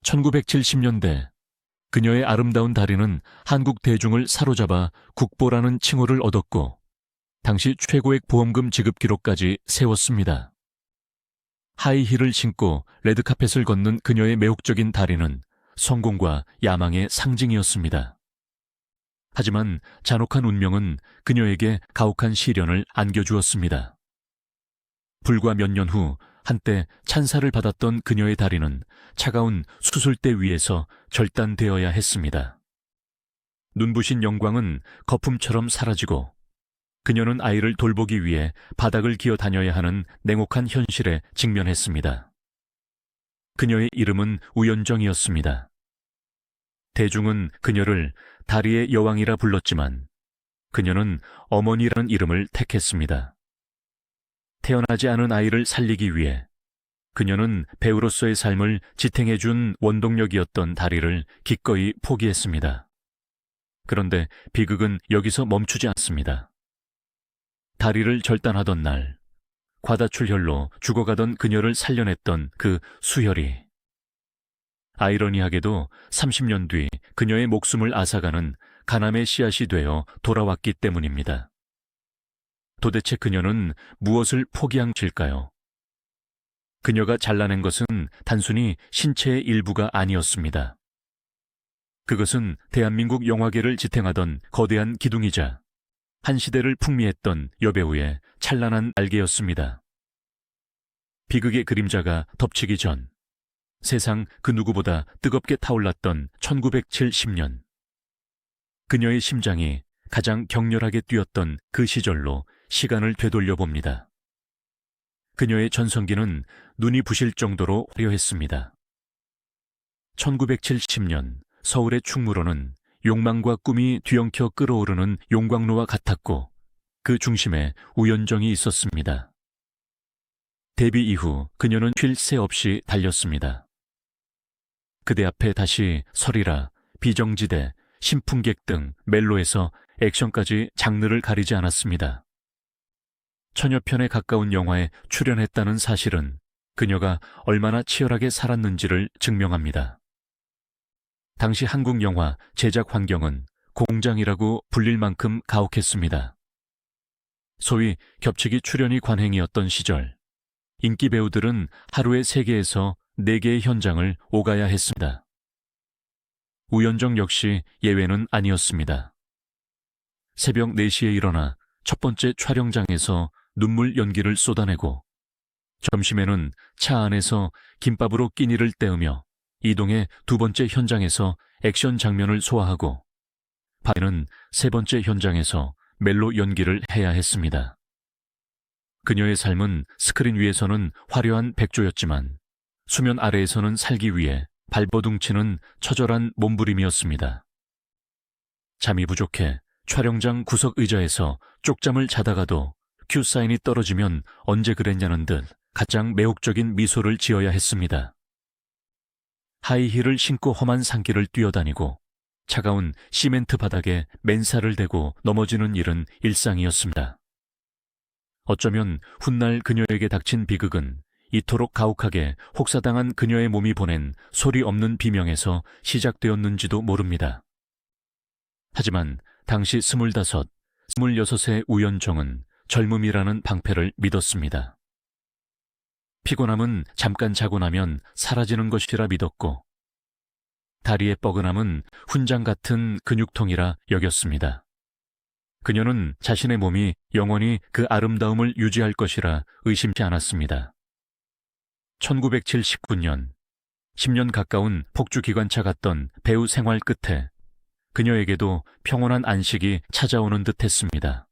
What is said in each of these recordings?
1970년대 그녀의 아름다운 다리는 한국 대중을 사로잡아 국보라는 칭호를 얻었고 당시 최고액 보험금 지급 기록까지 세웠습니다. 하이힐을 신고 레드카펫을 걷는 그녀의 매혹적인 다리는 성공과 야망의 상징이었습니다. 하지만 잔혹한 운명은 그녀에게 가혹한 시련을 안겨주었습니다. 불과 몇 년 후 한때 찬사를 받았던 그녀의 다리는 차가운 수술대 위에서 절단되어야 했습니다. 눈부신 영광은 거품처럼 사라지고 그녀는 아이를 돌보기 위해 바닥을 기어 다녀야 하는 냉혹한 현실에 직면했습니다. 그녀의 이름은 우연정이었습니다. 대중은 그녀를 다리의 여왕이라 불렀지만 그녀는 어머니라는 이름을 택했습니다. 태어나지 않은 아이를 살리기 위해 그녀는 배우로서의 삶을 지탱해준 원동력이었던 다리를 기꺼이 포기했습니다. 그런데 비극은 여기서 멈추지 않습니다. 다리를 절단하던 날, 과다출혈로 죽어가던 그녀를 살려냈던 그 수혈이 아이러니하게도 30년 뒤 그녀의 목숨을 앗아가는 간암의 씨앗이 되어 돌아왔기 때문입니다. 도대체 그녀는 무엇을 포기한 것일까요? 그녀가 잘라낸 것은 단순히 신체의 일부가 아니었습니다. 그것은 대한민국 영화계를 지탱하던 거대한 기둥이자 한 시대를 풍미했던 여배우의 찬란한 날개였습니다. 비극의 그림자가 덮치기 전 세상 그 누구보다 뜨겁게 타올랐던 1970년. 그녀의 심장이 가장 격렬하게 뛰었던 그 시절로 시간을 되돌려 봅니다. 그녀의 전성기는 눈이 부실 정도로 화려했습니다. 1970년 서울의 충무로는 욕망과 꿈이 뒤엉켜 끓어오르는 용광로와 같았고 그 중심에 우연정이 있었습니다. 데뷔 이후 그녀는 쉴 새 없이 달렸습니다. 그대 앞에 다시 서리라, 비정지대, 신풍객 등 멜로에서 액션까지 장르를 가리지 않았습니다. 천여 편에 가까운 영화에 출연했다는 사실은 그녀가 얼마나 치열하게 살았는지를 증명합니다. 당시 한국 영화 제작 환경은 공장이라고 불릴 만큼 가혹했습니다. 소위 겹치기 출연이 관행이었던 시절, 인기 배우들은 하루에 3개에서 4개의 현장을 오가야 했습니다. 우연정 역시 예외는 아니었습니다. 새벽 4시에 일어나 첫 번째 촬영장에서 눈물 연기를 쏟아내고 점심에는 차 안에서 김밥으로 끼니를 때우며 이동해 2번째 현장에서 액션 장면을 소화하고 밤에는 3번째 현장에서 멜로 연기를 해야 했습니다. 그녀의 삶은 스크린 위에서는 화려한 백조였지만 수면 아래에서는 살기 위해 발버둥치는 처절한 몸부림이었습니다. 잠이 부족해 촬영장 구석 의자에서 쪽잠을 자다가도 큐사인이 떨어지면 언제 그랬냐는 듯 가장 매혹적인 미소를 지어야 했습니다. 하이힐을 신고 험한 산길을 뛰어다니고 차가운 시멘트 바닥에 맨살을 대고 넘어지는 일은 일상이었습니다. 어쩌면 훗날 그녀에게 닥친 비극은 이토록 가혹하게 혹사당한 그녀의 몸이 보낸 소리 없는 비명에서 시작되었는지도 모릅니다. 하지만 당시 25, 26의 우연정은 젊음이라는 방패를 믿었습니다. 피곤함은 잠깐 자고 나면 사라지는 것이라 믿었고 다리의 뻐근함은 훈장 같은 근육통이라 여겼습니다. 그녀는 자신의 몸이 영원히 그 아름다움을 유지할 것이라 의심치 않았습니다. 1979년 10년 가까운 폭주기관차 같던 배우 생활 끝에 그녀에게도 평온한 안식이 찾아오는 듯했습니다.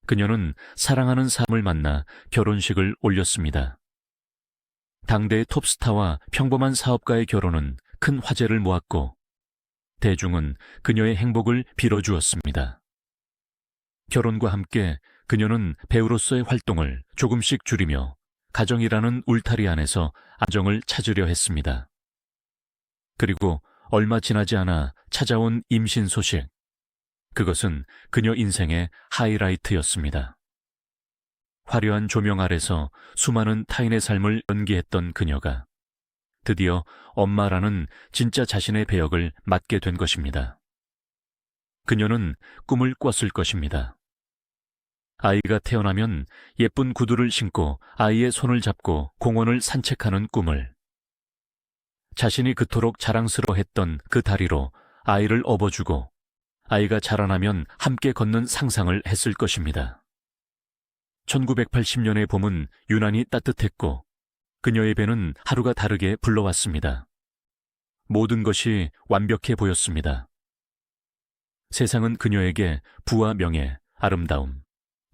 그녀는 사랑하는 사람을 만나 결혼식을 올렸습니다. 당대의 톱스타와 평범한 사업가의 결혼은 큰 화제를 모았고 대중은 그녀의 행복을 빌어주었습니다. 결혼과 함께 그녀는 배우로서의 활동을 조금씩 줄이며 가정이라는 울타리 안에서 안정을 찾으려 했습니다. 그리고 얼마 지나지 않아 찾아온 임신 소식. 그것은 그녀 인생의 하이라이트였습니다. 화려한 조명 아래서 수많은 타인의 삶을 연기했던 그녀가 드디어 엄마라는 진짜 자신의 배역을 맡게 된 것입니다. 그녀는 꿈을 꿨을 것입니다. 아이가 태어나면 예쁜 구두를 신고 아이의 손을 잡고 공원을 산책하는 꿈을, 자신이 그토록 자랑스러워했던 그 다리로 아이를 업어주고 아이가 자라나면 함께 걷는 상상을 했을 것입니다. 1980년의 봄은 유난히 따뜻했고 그녀의 배는 하루가 다르게 불러왔습니다. 모든 것이 완벽해 보였습니다. 세상은 그녀에게 부와 명예, 아름다움,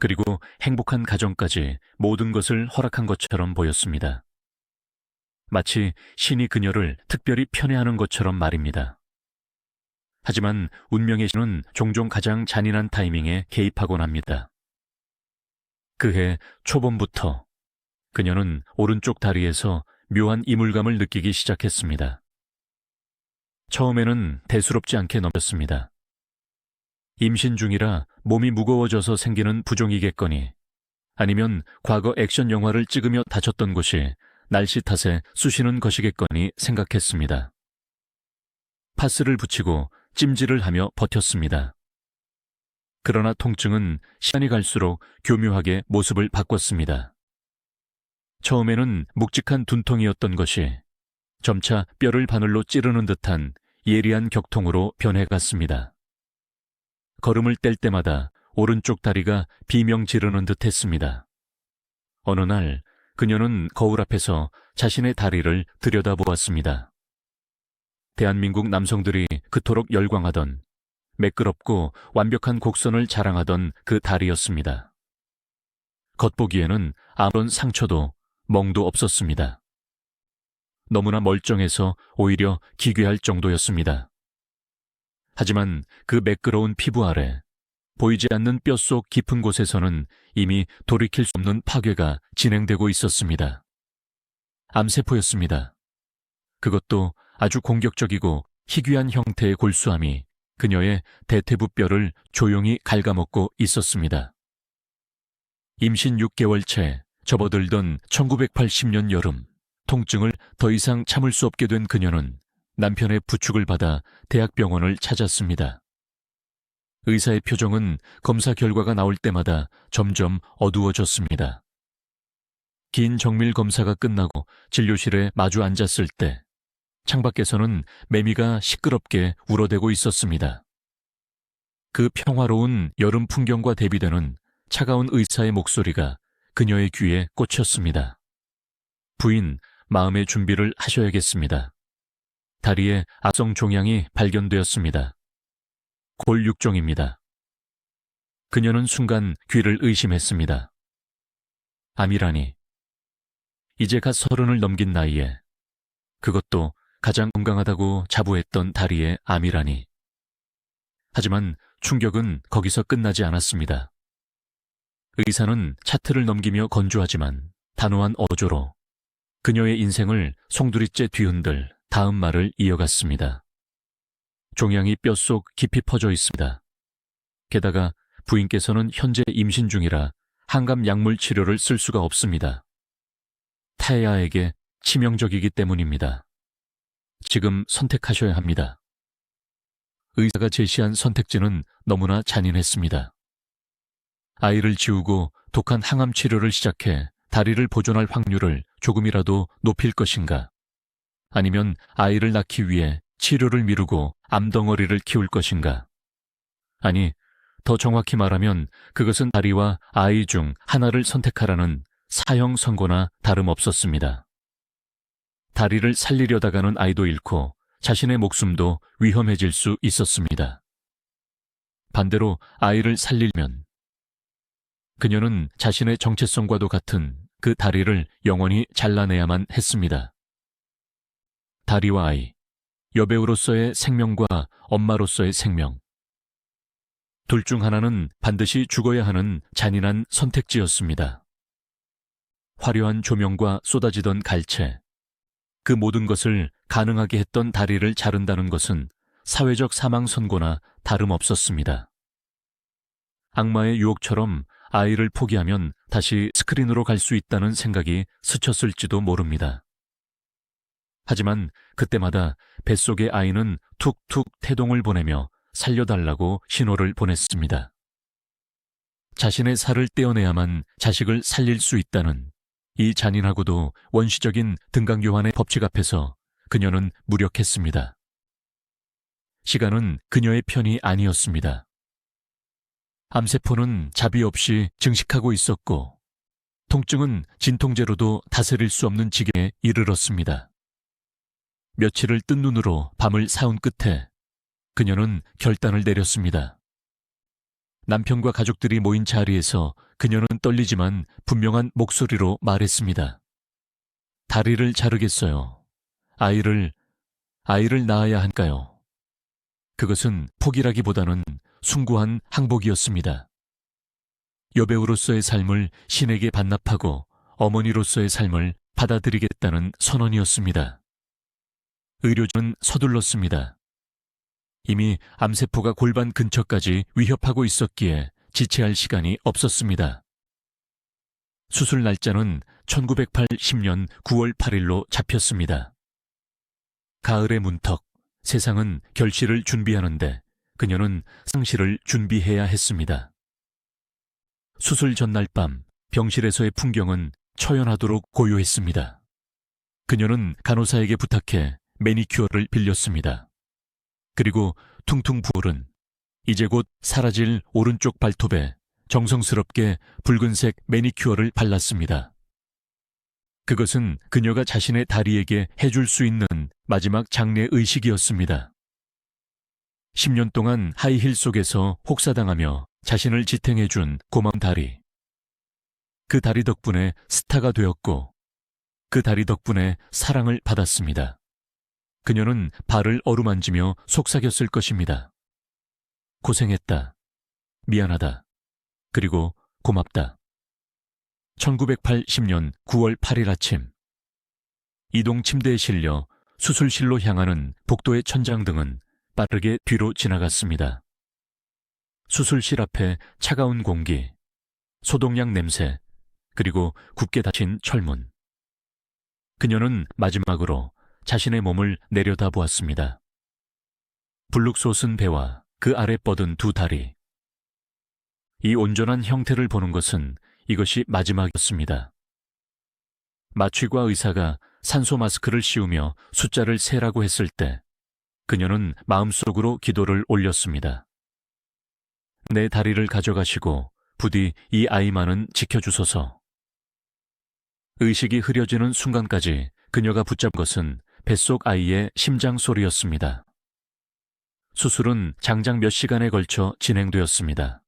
그리고 행복한 가정까지 모든 것을 허락한 것처럼 보였습니다. 마치 신이 그녀를 특별히 편애하는 것처럼 말입니다. 하지만 운명의 신은 종종 가장 잔인한 타이밍에 개입하곤 합니다. 그해 초봄부터 그녀는 오른쪽 다리에서 묘한 이물감을 느끼기 시작했습니다. 처음에는 대수롭지 않게 넘겼습니다. 임신 중이라 몸이 무거워져서 생기는 부종이겠거니, 아니면 과거 액션 영화를 찍으며 다쳤던 곳이 날씨 탓에 쑤시는 것이겠거니 생각했습니다. 파스를 붙이고 찜질을 하며 버텼습니다. 그러나 통증은 시간이 갈수록 교묘하게 모습을 바꿨습니다. 처음에는 묵직한 둔통이었던 것이 점차 뼈를 바늘로 찌르는 듯한 예리한 격통으로 변해갔습니다. 걸음을 뗄 때마다 오른쪽 다리가 비명 지르는 듯 했습니다. 어느 날 그녀는 거울 앞에서 자신의 다리를 들여다보았습니다. 대한민국 남성들이 그토록 열광하던, 매끄럽고 완벽한 곡선을 자랑하던 그 다리였습니다. 겉보기에는 아무런 상처도 멍도 없었습니다. 너무나 멀쩡해서 오히려 기괴할 정도였습니다. 하지만 그 매끄러운 피부 아래, 보이지 않는 뼛속 깊은 곳에서는 이미 돌이킬 수 없는 파괴가 진행되고 있었습니다. 암세포였습니다. 그것도 아주 공격적이고 희귀한 형태의 골수암이 그녀의 대퇴부뼈를 조용히 갉아먹고 있었습니다. 임신 6개월째 접어들던 1980년 여름, 통증을 더 이상 참을 수 없게 된 그녀는 남편의 부축을 받아 대학병원을 찾았습니다. 의사의 표정은 검사 결과가 나올 때마다 점점 어두워졌습니다. 긴 정밀 검사가 끝나고 진료실에 마주 앉았을 때 창밖에서는 매미가 시끄럽게 울어대고 있었습니다. 그 평화로운 여름 풍경과 대비되는 차가운 의사의 목소리가 그녀의 귀에 꽂혔습니다. 부인, 마음의 준비를 하셔야겠습니다. 다리에 악성 종양이 발견되었습니다. 골육종입니다. 그녀는 순간 귀를 의심했습니다. 암이라니. 이제 갓 30을 넘긴 나이에, 그것도 가장 건강하다고 자부했던 다리에 암이라니. 하지만 충격은 거기서 끝나지 않았습니다. 의사는 차트를 넘기며 건조하지만 단호한 어조로 그녀의 인생을 송두리째 뒤흔들 다음 말을 이어갔습니다. 종양이 뼛속 깊이 퍼져 있습니다. 게다가 부인께서는 현재 임신 중이라 항암 약물 치료를 쓸 수가 없습니다. 타에아에게 치명적이기 때문입니다. 지금 선택하셔야 합니다. 의사가 제시한 선택지는 너무나 잔인했습니다. 아이를 지우고 독한 항암 치료를 시작해 다리를 보존할 확률을 조금이라도 높일 것인가? 아니면 아이를 낳기 위해 치료를 미루고 암덩어리를 키울 것인가? 아니, 더 정확히 말하면 그것은 다리와 아이 중 하나를 선택하라는 사형 선고나 다름없었습니다. 다리를 살리려다가는 아이도 잃고 자신의 목숨도 위험해질 수 있었습니다. 반대로 아이를 살리려면 그녀는 자신의 정체성과도 같은 그 다리를 영원히 잘라내야만 했습니다. 다리와 아이, 여배우로서의 생명과 엄마로서의 생명. 둘 중 하나는 반드시 죽어야 하는 잔인한 선택지였습니다. 화려한 조명과 쏟아지던 갈채, 그 모든 것을 가능하게 했던 다리를 자른다는 것은 사회적 사망 선고나 다름없었습니다. 악마의 유혹처럼 아이를 포기하면 다시 스크린으로 갈 수 있다는 생각이 스쳤을지도 모릅니다. 하지만 그때마다 뱃속의 아이는 툭툭 태동을 보내며 살려달라고 신호를 보냈습니다. 자신의 살을 떼어내야만 자식을 살릴 수 있다는 이 잔인하고도 원시적인 등강교환의 법칙 앞에서 그녀는 무력했습니다. 시간은 그녀의 편이 아니었습니다. 암세포는 자비 없이 증식하고 있었고 통증은 진통제로도 다스릴 수 없는 지경에 이르렀습니다. 며칠을 뜬 눈으로 밤을 사운 끝에 그녀는 결단을 내렸습니다. 남편과 가족들이 모인 자리에서 그녀는 떨리지만 분명한 목소리로 말했습니다. 다리를 자르겠어요. 아이를 낳아야 할까요? 그것은 포기라기보다는 숭고한 항복이었습니다. 여배우로서의 삶을 신에게 반납하고 어머니로서의 삶을 받아들이겠다는 선언이었습니다. 의료진은 서둘렀습니다. 이미 암세포가 골반 근처까지 위협하고 있었기에 지체할 시간이 없었습니다. 수술 날짜는 1980년 9월 8일로 잡혔습니다. 가을의 문턱, 세상은 결실을 준비하는데 그녀는 상실을 준비해야 했습니다. 수술 전날 밤 병실에서의 풍경은 처연하도록 고요했습니다. 그녀는 간호사에게 부탁해 매니큐어를 빌렸습니다. 그리고 퉁퉁 부은 이제 곧 사라질 오른쪽 발톱에 정성스럽게 붉은색 매니큐어를 발랐습니다. 그것은 그녀가 자신의 다리에게 해줄 수 있는 마지막 장례 의식이었습니다. 10년 동안 하이힐 속에서 혹사당하며 자신을 지탱해준 고마운 다리. 그 다리 덕분에 스타가 되었고 그 다리 덕분에 사랑을 받았습니다. 그녀는 발을 어루만지며 속삭였을 것입니다. 고생했다. 미안하다. 그리고 고맙다. 1980년 9월 8일 아침 이동 침대에 실려 수술실로 향하는 복도의 천장등은 빠르게 뒤로 지나갔습니다. 수술실 앞에 차가운 공기, 소독약 냄새, 그리고 굳게 닫힌 철문. 그녀는 마지막으로 자신의 몸을 내려다보았습니다. 불룩솟은 배와 그 아래 뻗은 두 다리. 이 온전한 형태를 보는 것은 이것이 마지막이었습니다. 마취과 의사가 산소 마스크를 씌우며 숫자를 세라고 했을 때 그녀는 마음속으로 기도를 올렸습니다. 내 다리를 가져가시고 부디 이 아이만은 지켜주소서. 의식이 흐려지는 순간까지 그녀가 붙잡은 것은 뱃속 아이의 심장 소리였습니다. 수술은 장장 몇 시간에 걸쳐 진행되었습니다.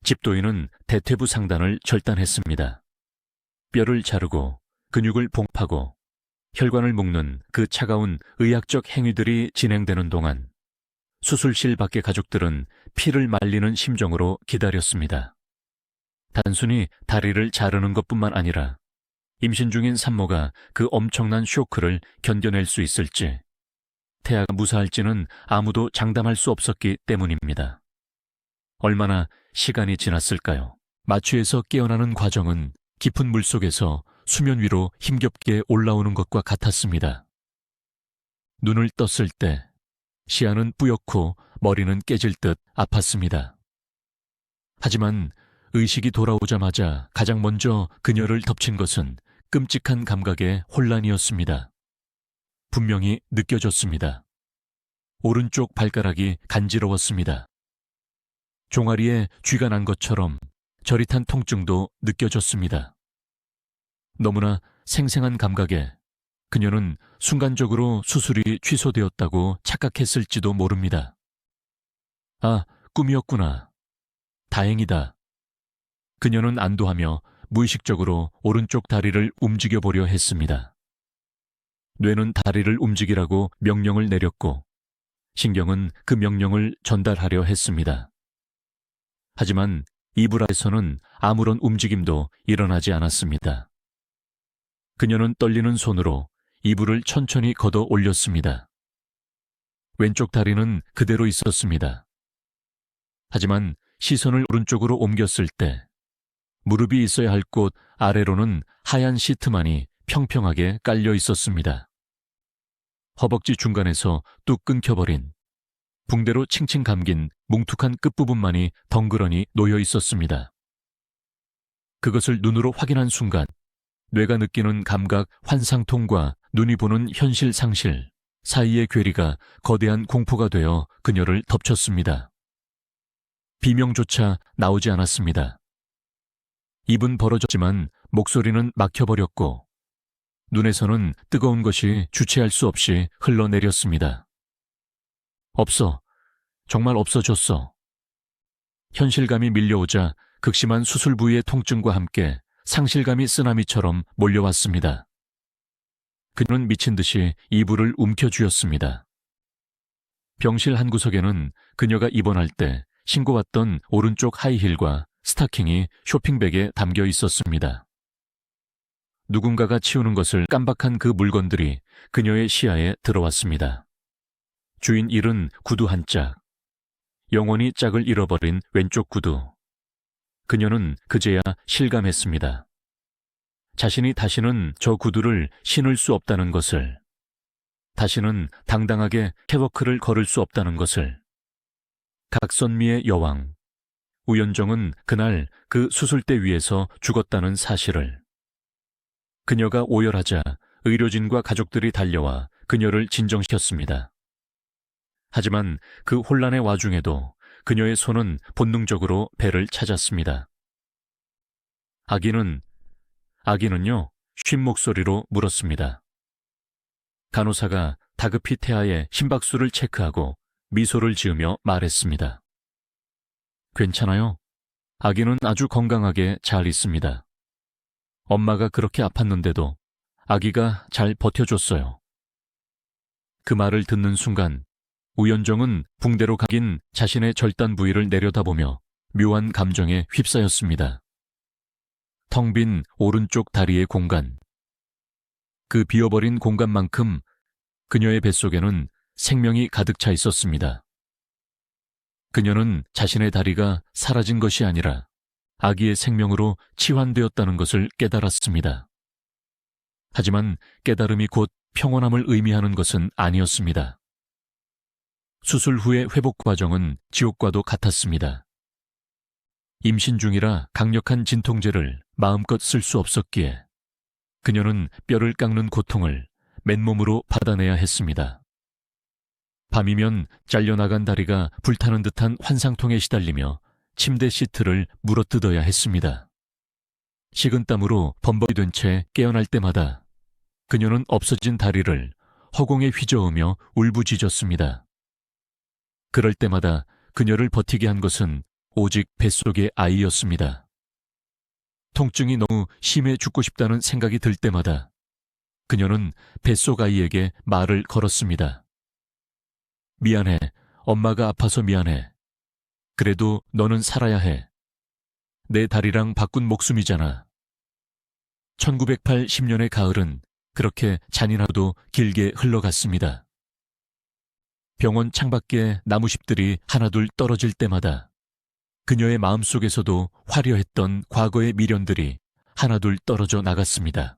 집도인은 대퇴부 상단을 절단했습니다. 뼈를 자르고 근육을 봉파고 혈관을 묶는 그 차가운 의학적 행위들이 진행되는 동안 수술실 밖의 가족들은 피를 말리는 심정으로 기다렸습니다. 단순히 다리를 자르는 것뿐만 아니라 임신 중인 산모가 그 엄청난 쇼크를 견뎌낼 수 있을지, 태아가 무사할지는 아무도 장담할 수 없었기 때문입니다. 얼마나 시간이 지났을까요? 마취에서 깨어나는 과정은 깊은 물속에서 수면 위로 힘겹게 올라오는 것과 같았습니다. 눈을 떴을 때 시야는 뿌옇고 머리는 깨질 듯 아팠습니다. 하지만 의식이 돌아오자마자 가장 먼저 그녀를 덮친 것은 끔찍한 감각의 혼란이었습니다. 분명히 느껴졌습니다. 오른쪽 발가락이 간지러웠습니다. 종아리에 쥐가 난 것처럼 저릿한 통증도 느껴졌습니다. 너무나 생생한 감각에 그녀는 순간적으로 수술이 취소되었다고 착각했을지도 모릅니다. 아, 꿈이었구나. 다행이다. 그녀는 안도하며 무의식적으로 오른쪽 다리를 움직여보려 했습니다. 뇌는 다리를 움직이라고 명령을 내렸고 신경은 그 명령을 전달하려 했습니다. 하지만 이불 아래서는 아무런 움직임도 일어나지 않았습니다. 그녀는 떨리는 손으로 이불을 천천히 걷어 올렸습니다. 왼쪽 다리는 그대로 있었습니다. 하지만 시선을 오른쪽으로 옮겼을 때 무릎이 있어야 할 곳 아래로는 하얀 시트만이 평평하게 깔려 있었습니다. 허벅지 중간에서 뚝 끊겨버린 붕대로 칭칭 감긴 뭉툭한 끝부분만이 덩그러니 놓여 있었습니다. 그것을 눈으로 확인한 순간 뇌가 느끼는 감각 환상통과 눈이 보는 현실 상실 사이의 괴리가 거대한 공포가 되어 그녀를 덮쳤습니다. 비명조차 나오지 않았습니다. 입은 벌어졌지만 목소리는 막혀버렸고 눈에서는 뜨거운 것이 주체할 수 없이 흘러내렸습니다. 없어. 정말 없어졌어. 현실감이 밀려오자 극심한 수술 부위의 통증과 함께 상실감이 쓰나미처럼 몰려왔습니다. 그녀는 미친 듯이 이불을 움켜쥐었습니다. 병실 한 구석에는 그녀가 입원할 때 신고 왔던 오른쪽 하이힐과 스타킹이 쇼핑백에 담겨 있었습니다. 누군가가 치우는 것을 깜박한 그 물건들이 그녀의 시야에 들어왔습니다. 주인 잃은 구두 한 짝, 영원히 짝을 잃어버린 왼쪽 구두. 그녀는 그제야 실감했습니다. 자신이 다시는 저 구두를 신을 수 없다는 것을, 다시는 당당하게 캐워크를 걸을 수 없다는 것을. 각선미의 여왕, 우연정은 그날 그 수술대 위에서 죽었다는 사실을. 그녀가 오열하자 의료진과 가족들이 달려와 그녀를 진정시켰습니다. 하지만 그 혼란의 와중에도 그녀의 손은 본능적으로 배를 찾았습니다. 아기는요? 쉰 목소리로 물었습니다. 간호사가 다급히 태아의 심박수를 체크하고 미소를 지으며 말했습니다. 괜찮아요. 아기는 아주 건강하게 잘 있습니다. 엄마가 그렇게 아팠는데도 아기가 잘 버텨줬어요. 그 말을 듣는 순간 우연정은 붕대로 감긴 자신의 절단 부위를 내려다보며 묘한 감정에 휩싸였습니다. 텅 빈 오른쪽 다리의 공간. 그 비어버린 공간만큼 그녀의 뱃속에는 생명이 가득 차 있었습니다. 그녀는 자신의 다리가 사라진 것이 아니라 아기의 생명으로 치환되었다는 것을 깨달았습니다. 하지만 깨달음이 곧 평온함을 의미하는 것은 아니었습니다. 수술 후의 회복 과정은 지옥과도 같았습니다. 임신 중이라 강력한 진통제를 마음껏 쓸 수 없었기에 그녀는 뼈를 깎는 고통을 맨몸으로 받아내야 했습니다. 밤이면 잘려나간 다리가 불타는 듯한 환상통에 시달리며 침대 시트를 물어뜯어야 했습니다. 식은땀으로 범벅이 된 채 깨어날 때마다 그녀는 없어진 다리를 허공에 휘저으며 울부짖었습니다. 그럴 때마다 그녀를 버티게 한 것은 오직 뱃속의 아이였습니다. 통증이 너무 심해 죽고 싶다는 생각이 들 때마다 그녀는 뱃속 아이에게 말을 걸었습니다. 미안해. 엄마가 아파서 미안해. 그래도 너는 살아야 해. 내 다리랑 바꾼 목숨이잖아. 1980년의 가을은 그렇게 잔인하고도 길게 흘러갔습니다. 병원 창밖에 나무십들이 하나둘 떨어질 때마다 그녀의 마음속에서도 화려했던 과거의 미련들이 하나둘 떨어져 나갔습니다.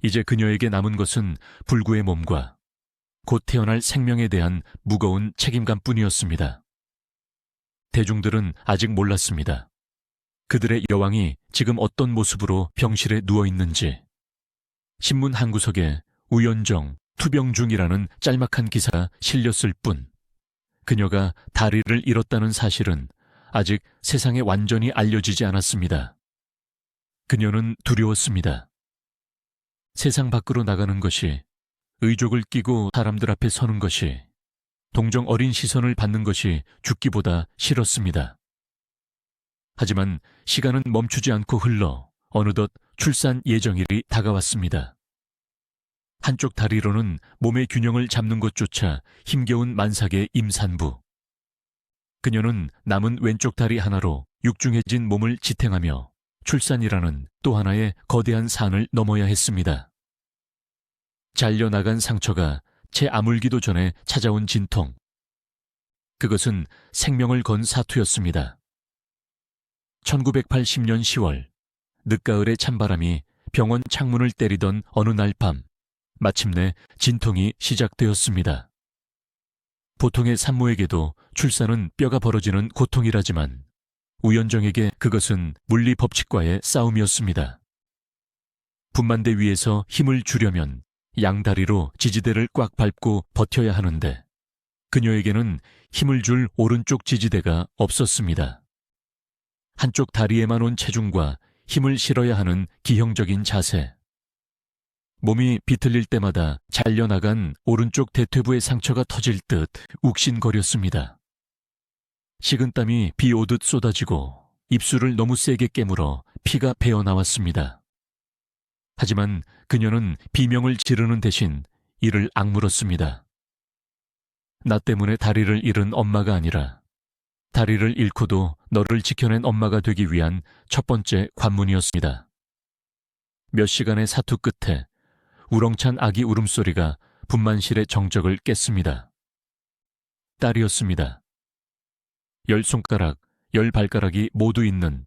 이제 그녀에게 남은 것은 불구의 몸과 곧 태어날 생명에 대한 무거운 책임감뿐이었습니다. 대중들은 아직 몰랐습니다. 그들의 여왕이 지금 어떤 모습으로 병실에 누워 있는지. 신문 한 구석에 우연정, 투병 중이라는 짤막한 기사가 실렸을 뿐 그녀가 다리를 잃었다는 사실은 아직 세상에 완전히 알려지지 않았습니다. 그녀는 두려웠습니다. 세상 밖으로 나가는 것이, 의족을 끼고 사람들 앞에 서는 것이, 동정 어린 시선을 받는 것이 죽기보다 싫었습니다. 하지만 시간은 멈추지 않고 흘러 어느덧 출산 예정일이 다가왔습니다. 한쪽 다리로는 몸의 균형을 잡는 것조차 힘겨운 만삭의 임산부. 그녀는 남은 왼쪽 다리 하나로 육중해진 몸을 지탱하며 출산이라는 또 하나의 거대한 산을 넘어야 했습니다. 잘려나간 상처가 채 아물기도 전에 찾아온 진통. 그것은 생명을 건 사투였습니다. 1980년 10월, 늦가을의 찬바람이 병원 창문을 때리던 어느 날 밤, 마침내 진통이 시작되었습니다. 보통의 산모에게도 출산은 뼈가 벌어지는 고통이라지만 우연정에게 그것은 물리 법칙과의 싸움이었습니다. 분만대 위에서 힘을 주려면 양다리로 지지대를 꽉 밟고 버텨야 하는데 그녀에게는 힘을 줄 오른쪽 지지대가 없었습니다. 한쪽 다리에만 온 체중과 힘을 실어야 하는 기형적인 자세. 몸이 비틀릴 때마다 잘려나간 오른쪽 대퇴부의 상처가 터질 듯 욱신거렸습니다. 식은땀이 비 오듯 쏟아지고 입술을 너무 세게 깨물어 피가 배어나왔습니다. 하지만 그녀는 비명을 지르는 대신 이를 악물었습니다. 나 때문에 다리를 잃은 엄마가 아니라 다리를 잃고도 너를 지켜낸 엄마가 되기 위한 첫 번째 관문이었습니다. 몇 시간의 사투 끝에 우렁찬 아기 울음소리가 분만실의 정적을 깼습니다. 딸이었습니다. 10손가락, 10발가락이 모두 있는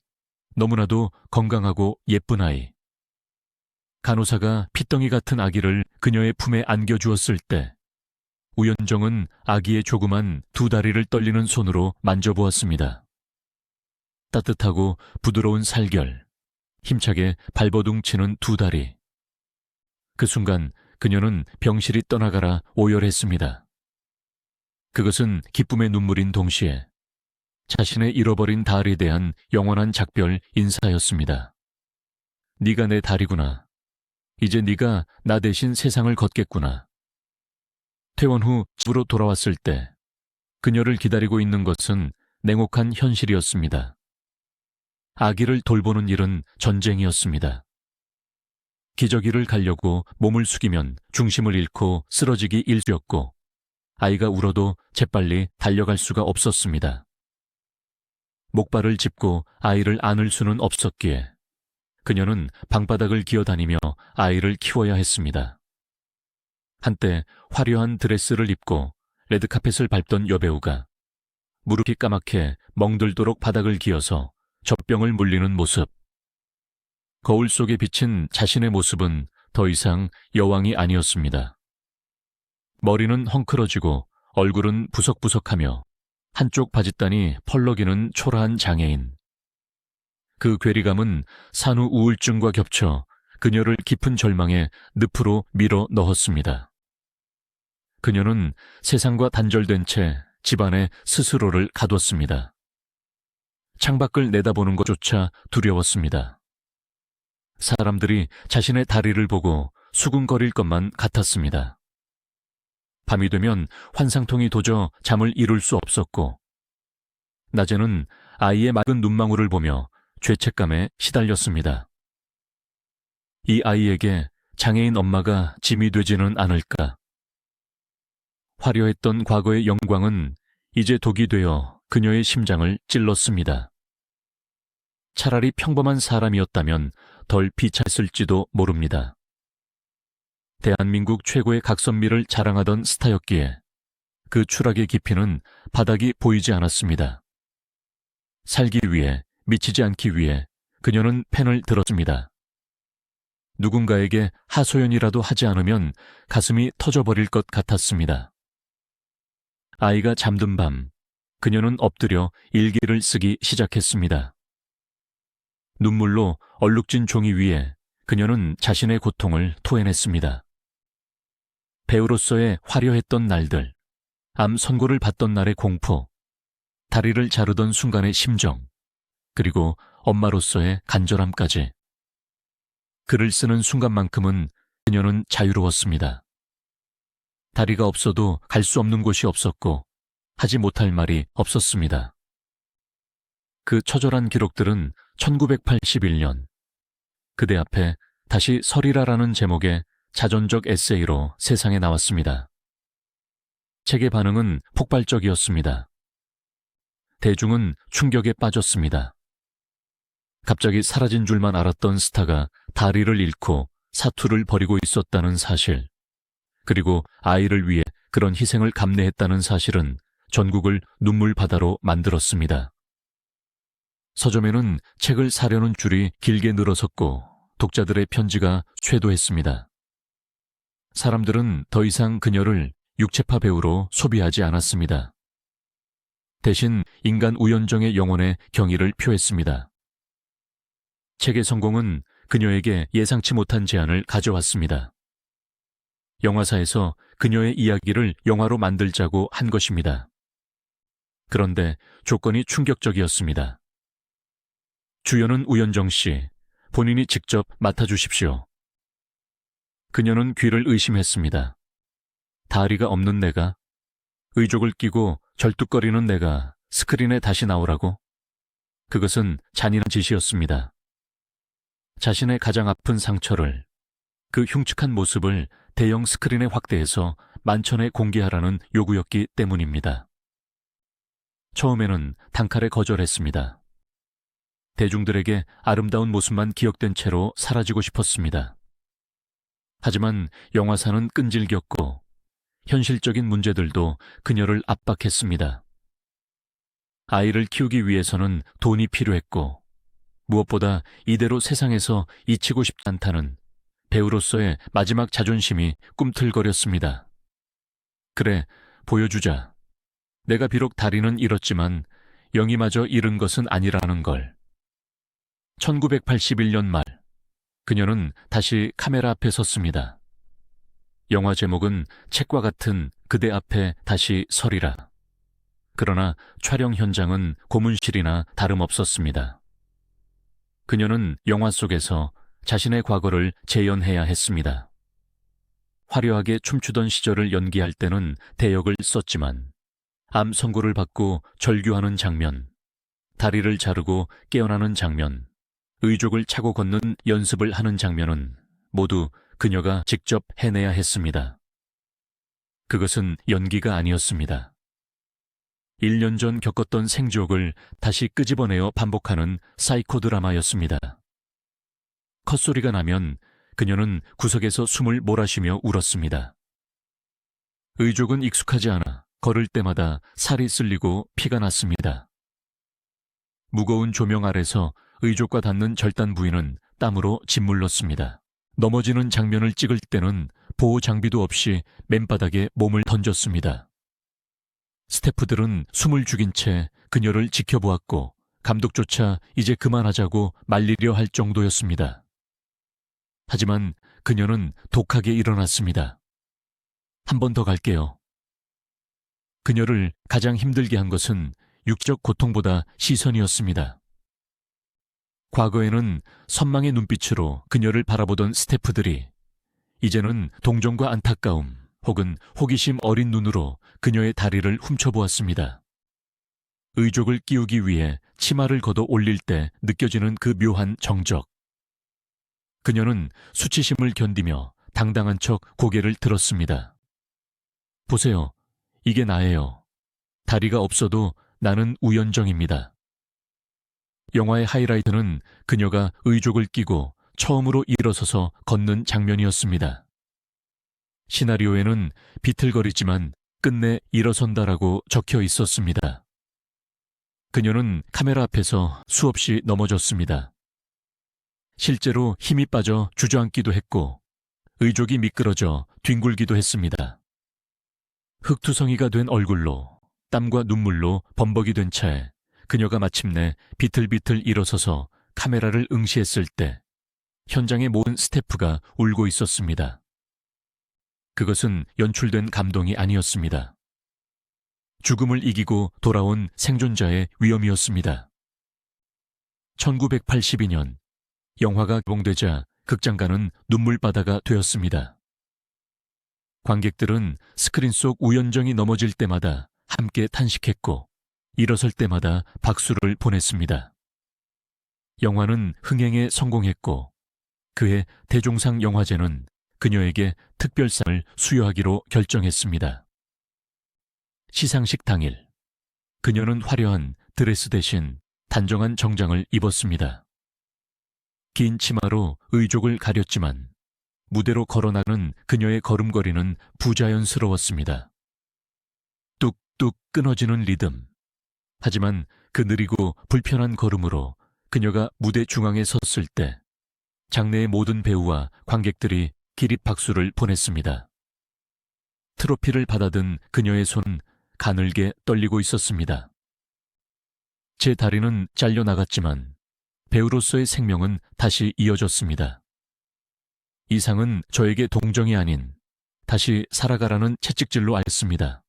너무나도 건강하고 예쁜 아이. 간호사가 핏덩이 같은 아기를 그녀의 품에 안겨주었을 때 우연정은 아기의 조그만 두 다리를 떨리는 손으로 만져보았습니다. 따뜻하고 부드러운 살결, 힘차게 발버둥치는 두 다리. 그 순간 그녀는 병실이 떠나가라 오열했습니다. 그것은 기쁨의 눈물인 동시에 자신의 잃어버린 다리에 대한 영원한 작별 인사였습니다. 네가 내 다리구나. 이제 네가 나 대신 세상을 걷겠구나. 퇴원 후 집으로 돌아왔을 때 그녀를 기다리고 있는 것은 냉혹한 현실이었습니다. 아기를 돌보는 일은 전쟁이었습니다. 기저귀를 가려고 몸을 숙이면 중심을 잃고 쓰러지기 일쑤였고 아이가 울어도 재빨리 달려갈 수가 없었습니다. 목발을 짚고 아이를 안을 수는 없었기에 그녀는 방바닥을 기어다니며 아이를 키워야 했습니다. 한때 화려한 드레스를 입고 레드카펫을 밟던 여배우가 무릎이 까맣게 멍들도록 바닥을 기어서 젖병을 물리는 모습. 거울 속에 비친 자신의 모습은 더 이상 여왕이 아니었습니다. 머리는 헝클어지고 얼굴은 부석부석하며 한쪽 바짓단이 펄럭이는 초라한 장애인. 그 괴리감은 산후 우울증과 겹쳐 그녀를 깊은 절망의 늪으로 밀어 넣었습니다. 그녀는 세상과 단절된 채 집안에 스스로를 가뒀습니다. 창밖을 내다보는 것조차 두려웠습니다. 사람들이 자신의 다리를 보고 수군거릴 것만 같았습니다. 밤이 되면 환상통이 도저 잠을 이룰 수 없었고 낮에는 아이의 맑은 눈망울을 보며 죄책감에 시달렸습니다. 이 아이에게 장애인 엄마가 짐이 되지는 않을까. 화려했던 과거의 영광은 이제 독이 되어 그녀의 심장을 찔렀습니다. 차라리 평범한 사람이었다면 덜 비참했을지도 모릅니다. 대한민국 최고의 각선미를 자랑하던 스타였기에 그 추락의 깊이는 바닥이 보이지 않았습니다. 살기 위해, 미치지 않기 위해 그녀는 펜을 들었습니다. 누군가에게 하소연이라도 하지 않으면 가슴이 터져버릴 것 같았습니다. 아이가 잠든 밤, 그녀는 엎드려 일기를 쓰기 시작했습니다. 눈물로 얼룩진 종이 위에 그녀는 자신의 고통을 토해냈습니다. 배우로서의 화려했던 날들, 암 선고를 받던 날의 공포, 다리를 자르던 순간의 심정, 그리고 엄마로서의 간절함까지. 글을 쓰는 순간만큼은 그녀는 자유로웠습니다. 다리가 없어도 갈 수 없는 곳이 없었고 하지 못할 말이 없었습니다. 그 처절한 기록들은 1981년 그대 앞에 다시 서리라라는 제목의 자전적 에세이로 세상에 나왔습니다. 책의 반응은 폭발적이었습니다. 대중은 충격에 빠졌습니다. 갑자기 사라진 줄만 알았던 스타가 다리를 잃고 사투를 벌이고 있었다는 사실, 그리고 아이를 위해 그런 희생을 감내했다는 사실은 전국을 눈물바다로 만들었습니다. 서점에는 책을 사려는 줄이 길게 늘어섰고 독자들의 편지가 쇄도했습니다. 사람들은 더 이상 그녀를 육체파 배우로 소비하지 않았습니다. 대신 인간 우연정의 영혼에 경의를 표했습니다. 책의 성공은 그녀에게 예상치 못한 제안을 가져왔습니다. 영화사에서 그녀의 이야기를 영화로 만들자고 한 것입니다. 그런데 조건이 충격적이었습니다. 주연은 우연정 씨, 본인이 직접 맡아주십시오. 그녀는 귀를 의심했습니다. 다리가 없는 내가, 의족을 끼고 절뚝거리는 내가 스크린에 다시 나오라고? 그것은 잔인한 짓이었습니다. 자신의 가장 아픈 상처를, 그 흉측한 모습을 대형 스크린에 확대해서 만천에 공개하라는 요구였기 때문입니다. 처음에는 단칼에 거절했습니다. 대중들에게 아름다운 모습만 기억된 채로 사라지고 싶었습니다. 하지만 영화사는 끈질겼고 현실적인 문제들도 그녀를 압박했습니다. 아이를 키우기 위해서는 돈이 필요했고 무엇보다 이대로 세상에서 잊히고 싶지 않다는 배우로서의 마지막 자존심이 꿈틀거렸습니다. 그래, 보여주자. 내가 비록 다리는 잃었지만 영희마저 잃은 것은 아니라는 걸. 1981년 말, 그녀는 다시 카메라 앞에 섰습니다. 영화 제목은 책과 같은 그대 앞에 다시 서리라. 그러나 촬영 현장은 고문실이나 다름없었습니다. 그녀는 영화 속에서 자신의 과거를 재연해야 했습니다. 화려하게 춤추던 시절을 연기할 때는 대역을 썼지만 암 선고를 받고 절규하는 장면, 다리를 자르고 깨어나는 장면, 의족을 차고 걷는 연습을 하는 장면은 모두 그녀가 직접 해내야 했습니다. 그것은 연기가 아니었습니다. 1년 전 겪었던 생지옥을 다시 끄집어내어 반복하는 사이코 드라마였습니다. 컷소리가 나면 그녀는 구석에서 숨을 몰아쉬며 울었습니다. 의족은 익숙하지 않아 걸을 때마다 살이 쓸리고 피가 났습니다. 무거운 조명 아래서 의족과 닿는 절단 부위는 땀으로 짓물렀습니다. 넘어지는 장면을 찍을 때는 보호 장비도 없이 맨바닥에 몸을 던졌습니다. 스태프들은 숨을 죽인 채 그녀를 지켜보았고 감독조차 이제 그만하자고 말리려 할 정도였습니다. 하지만 그녀는 독하게 일어났습니다. 한 번 더 갈게요. 그녀를 가장 힘들게 한 것은 육적 고통보다 시선이었습니다. 과거에는 선망의 눈빛으로 그녀를 바라보던 스태프들이 이제는 동정과 안타까움 혹은 호기심 어린 눈으로 그녀의 다리를 훔쳐보았습니다. 의족을 끼우기 위해 치마를 걷어 올릴 때 느껴지는 그 묘한 정적. 그녀는 수치심을 견디며 당당한 척 고개를 들었습니다. 보세요. 이게 나예요. 다리가 없어도 나는 우연정입니다. 영화의 하이라이트는 그녀가 의족을 끼고 처음으로 일어서서 걷는 장면이었습니다. 시나리오에는 비틀거리지만 끝내 일어선다라고 적혀 있었습니다. 그녀는 카메라 앞에서 수없이 넘어졌습니다. 실제로 힘이 빠져 주저앉기도 했고 의족이 미끄러져 뒹굴기도 했습니다. 흙투성이가 된 얼굴로 땀과 눈물로 범벅이 된 차에 그녀가 마침내 비틀비틀 일어서서 카메라를 응시했을 때 현장의 모든 스태프가 울고 있었습니다. 그것은 연출된 감동이 아니었습니다. 죽음을 이기고 돌아온 생존자의 위엄이었습니다. 1982년 영화가 개봉되자 극장가는 눈물바다가 되었습니다. 관객들은 스크린 속 우연정이 넘어질 때마다 함께 탄식했고 일어설 때마다 박수를 보냈습니다. 영화는 흥행에 성공했고 그해 대종상 영화제는 그녀에게 특별상을 수여하기로 결정했습니다. 시상식 당일, 그녀는 화려한 드레스 대신 단정한 정장을 입었습니다. 긴 치마로 의족을 가렸지만 무대로 걸어나는 그녀의 걸음걸이는 부자연스러웠습니다. 뚝뚝 끊어지는 리듬. 하지만 그 느리고 불편한 걸음으로 그녀가 무대 중앙에 섰을 때 장내의 모든 배우와 관객들이 기립박수를 보냈습니다. 트로피를 받아든 그녀의 손 가늘게 떨리고 있었습니다. 제 다리는 잘려나갔지만 배우로서의 생명은 다시 이어졌습니다. 이 상은 저에게 동정이 아닌 다시 살아가라는 채찍질로 알습니다.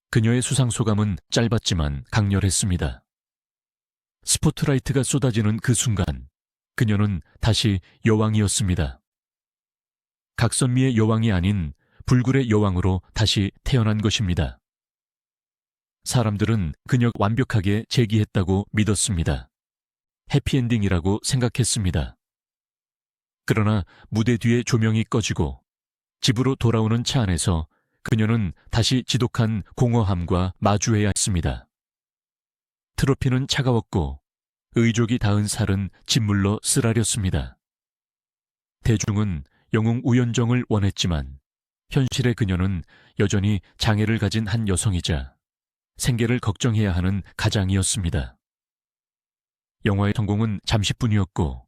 그녀의 수상소감은 짧았지만 강렬했습니다. 스포트라이트가 쏟아지는 그 순간 그녀는 다시 여왕이었습니다. 각선미의 여왕이 아닌 불굴의 여왕으로 다시 태어난 것입니다. 사람들은 그녀가 완벽하게 재기했다고 믿었습니다. 해피엔딩이라고 생각했습니다. 그러나 무대 뒤에 조명이 꺼지고 집으로 돌아오는 차 안에서 그녀는 다시 지독한 공허함과 마주해야 했습니다. 트로피는 차가웠고 의족이 닿은 살은 짓물러 쓰라렸습니다. 대중은 영웅 우연정을 원했지만 현실의 그녀는 여전히 장애를 가진 한 여성이자 생계를 걱정해야 하는 가장이었습니다. 영화의 성공은 잠시뿐이었고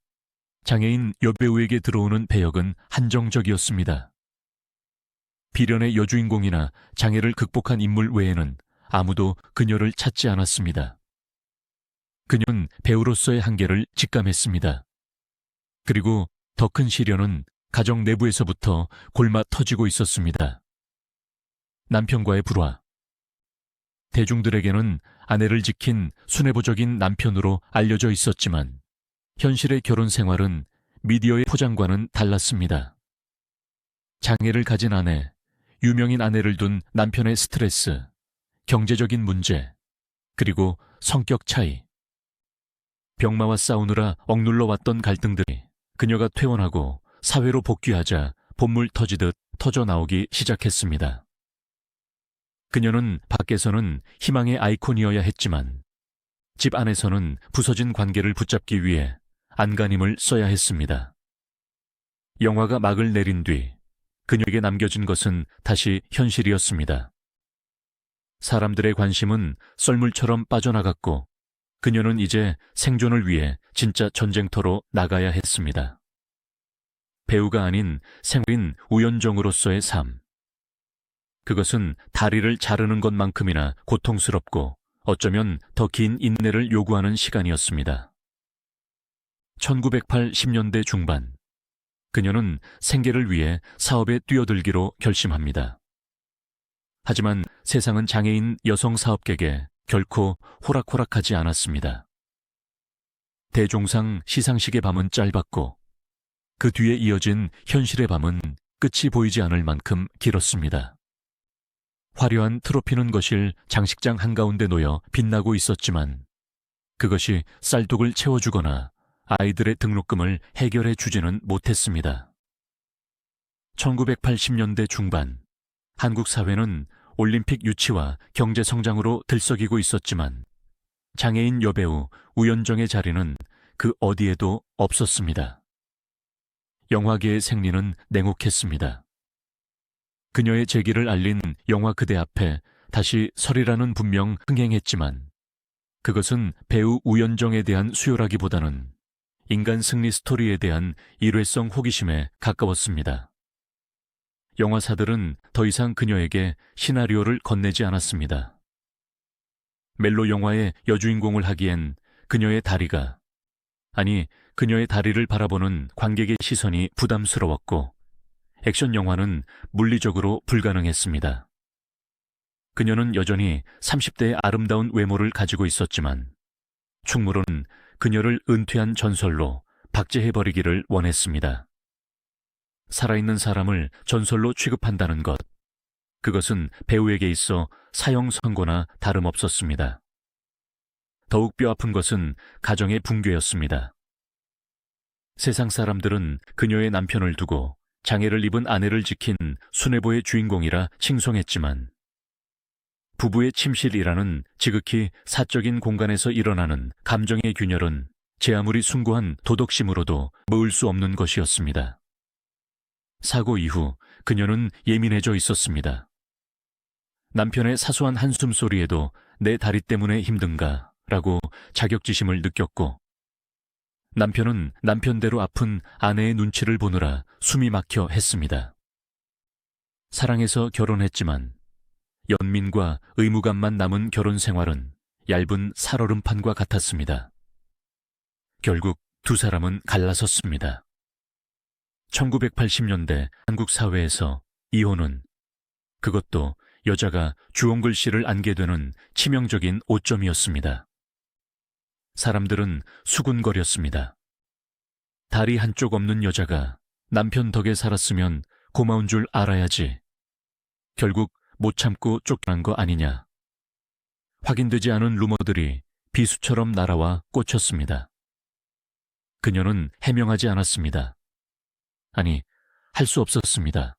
장애인 여배우에게 들어오는 배역은 한정적이었습니다. 비련의 여주인공이나 장애를 극복한 인물 외에는 아무도 그녀를 찾지 않았습니다. 그녀는 배우로서의 한계를 직감했습니다. 그리고 더 큰 시련은 가정 내부에서부터 골마 터지고 있었습니다. 남편과의 불화. 대중들에게는 아내를 지킨 순애보적인 남편으로 알려져 있었지만 현실의 결혼 생활은 미디어의 포장과는 달랐습니다. 장애를 가진 아내, 유명인 아내를 둔 남편의 스트레스, 경제적인 문제, 그리고 성격 차이. 병마와 싸우느라 억눌러 왔던 갈등들이 그녀가 퇴원하고 사회로 복귀하자 봇물 터지듯 터져나오기 시작했습니다. 그녀는 밖에서는 희망의 아이콘이어야 했지만 집 안에서는 부서진 관계를 붙잡기 위해 안간힘을 써야 했습니다. 영화가 막을 내린 뒤 그녀에게 남겨진 것은 다시 현실이었습니다. 사람들의 관심은 썰물처럼 빠져나갔고 그녀는 이제 생존을 위해 진짜 전쟁터로 나가야 했습니다. 배우가 아닌 생활인 우연정으로서의 삶. 그것은 다리를 자르는 것만큼이나 고통스럽고 어쩌면 더 긴 인내를 요구하는 시간이었습니다. 1980년대 중반, 그녀는 생계를 위해 사업에 뛰어들기로 결심합니다. 하지만 세상은 장애인 여성 사업객에 결코 호락호락하지 않았습니다. 대종상 시상식의 밤은 짧았고 그 뒤에 이어진 현실의 밤은 끝이 보이지 않을 만큼 길었습니다. 화려한 트로피는 거실 장식장 한가운데 놓여 빛나고 있었지만 그것이 쌀독을 채워주거나 아이들의 등록금을 해결해 주지는 못했습니다. 1980년대 중반, 한국 사회는 올림픽 유치와 경제 성장으로 들썩이고 있었지만 장애인 여배우 우연정의 자리는 그 어디에도 없었습니다. 영화계의 생리는 냉혹했습니다. 그녀의 재기를 알린 영화 그대 앞에 다시 서리라는 분명 흥행했지만 그것은 배우 우연정에 대한 수요라기보다는 인간 승리 스토리에 대한 일회성 호기심에 가까웠습니다. 영화사들은 더 이상 그녀에게 시나리오를 건네지 않았습니다. 멜로 영화의 여주인공을 하기엔 그녀의 다리가, 아니 그녀의 다리를 바라보는 관객의 시선이 부담스러웠고 액션 영화는 물리적으로 불가능했습니다. 그녀는 여전히 30대의 아름다운 외모를 가지고 있었지만 충무로는 그녀를 은퇴한 전설로 박제해버리기를 원했습니다. 살아있는 사람을 전설로 취급한다는 것, 그것은 배우에게 있어 사형 선고나 다름없었습니다. 더욱 뼈아픈 것은 가정의 붕괴였습니다. 세상 사람들은 그녀의 남편을 두고 장애를 입은 아내를 지킨 순애보의 주인공이라 칭송했지만 부부의 침실이라는 지극히 사적인 공간에서 일어나는 감정의 균열은 제 아무리 숭고한 도덕심으로도 머을 수 없는 것이었습니다. 사고 이후 그녀는 예민해져 있었습니다. 남편의 사소한 한숨소리에도 내 다리 때문에 힘든가 라고 자격지심을 느꼈고 남편은 남편대로 아픈 아내의 눈치를 보느라 숨이 막혀 했습니다. 사랑해서 결혼했지만 연민과 의무감만 남은 결혼 생활은 얇은 살얼음판과 같았습니다. 결국 두 사람은 갈라섰습니다. 1980년대 한국 사회에서 이혼은, 그것도 여자가 주홍글씨를 안게 되는 치명적인 오점이었습니다. 사람들은 수군거렸습니다. 다리 한쪽 없는 여자가 남편 덕에 살았으면 고마운 줄 알아야지. 결국 못 참고 쫓겨난 거 아니냐. 확인되지 않은 루머들이 비수처럼 날아와 꽂혔습니다. 그녀는 해명하지 않았습니다. 아니, 할 수 없었습니다.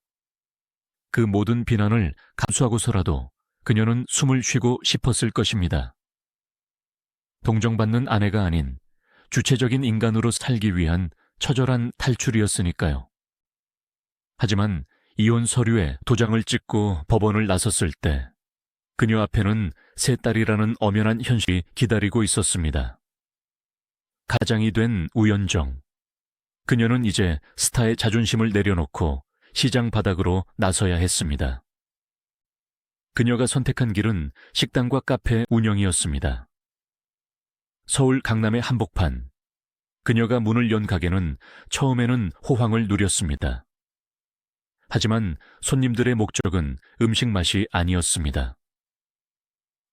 그 모든 비난을 감수하고서라도 그녀는 숨을 쉬고 싶었을 것입니다. 동정받는 아내가 아닌 주체적인 인간으로 살기 위한 처절한 탈출이었으니까요. 하지만 이혼 서류에 도장을 찍고 법원을 나섰을 때 그녀 앞에는 세 딸이라는 엄연한 현실이 기다리고 있었습니다. 가장이 된 우연정. 그녀는 이제 스타의 자존심을 내려놓고 시장 바닥으로 나서야 했습니다. 그녀가 선택한 길은 식당과 카페 운영이었습니다. 서울 강남의 한복판. 그녀가 문을 연 가게는 처음에는 호황을 누렸습니다. 하지만 손님들의 목적은 음식 맛이 아니었습니다.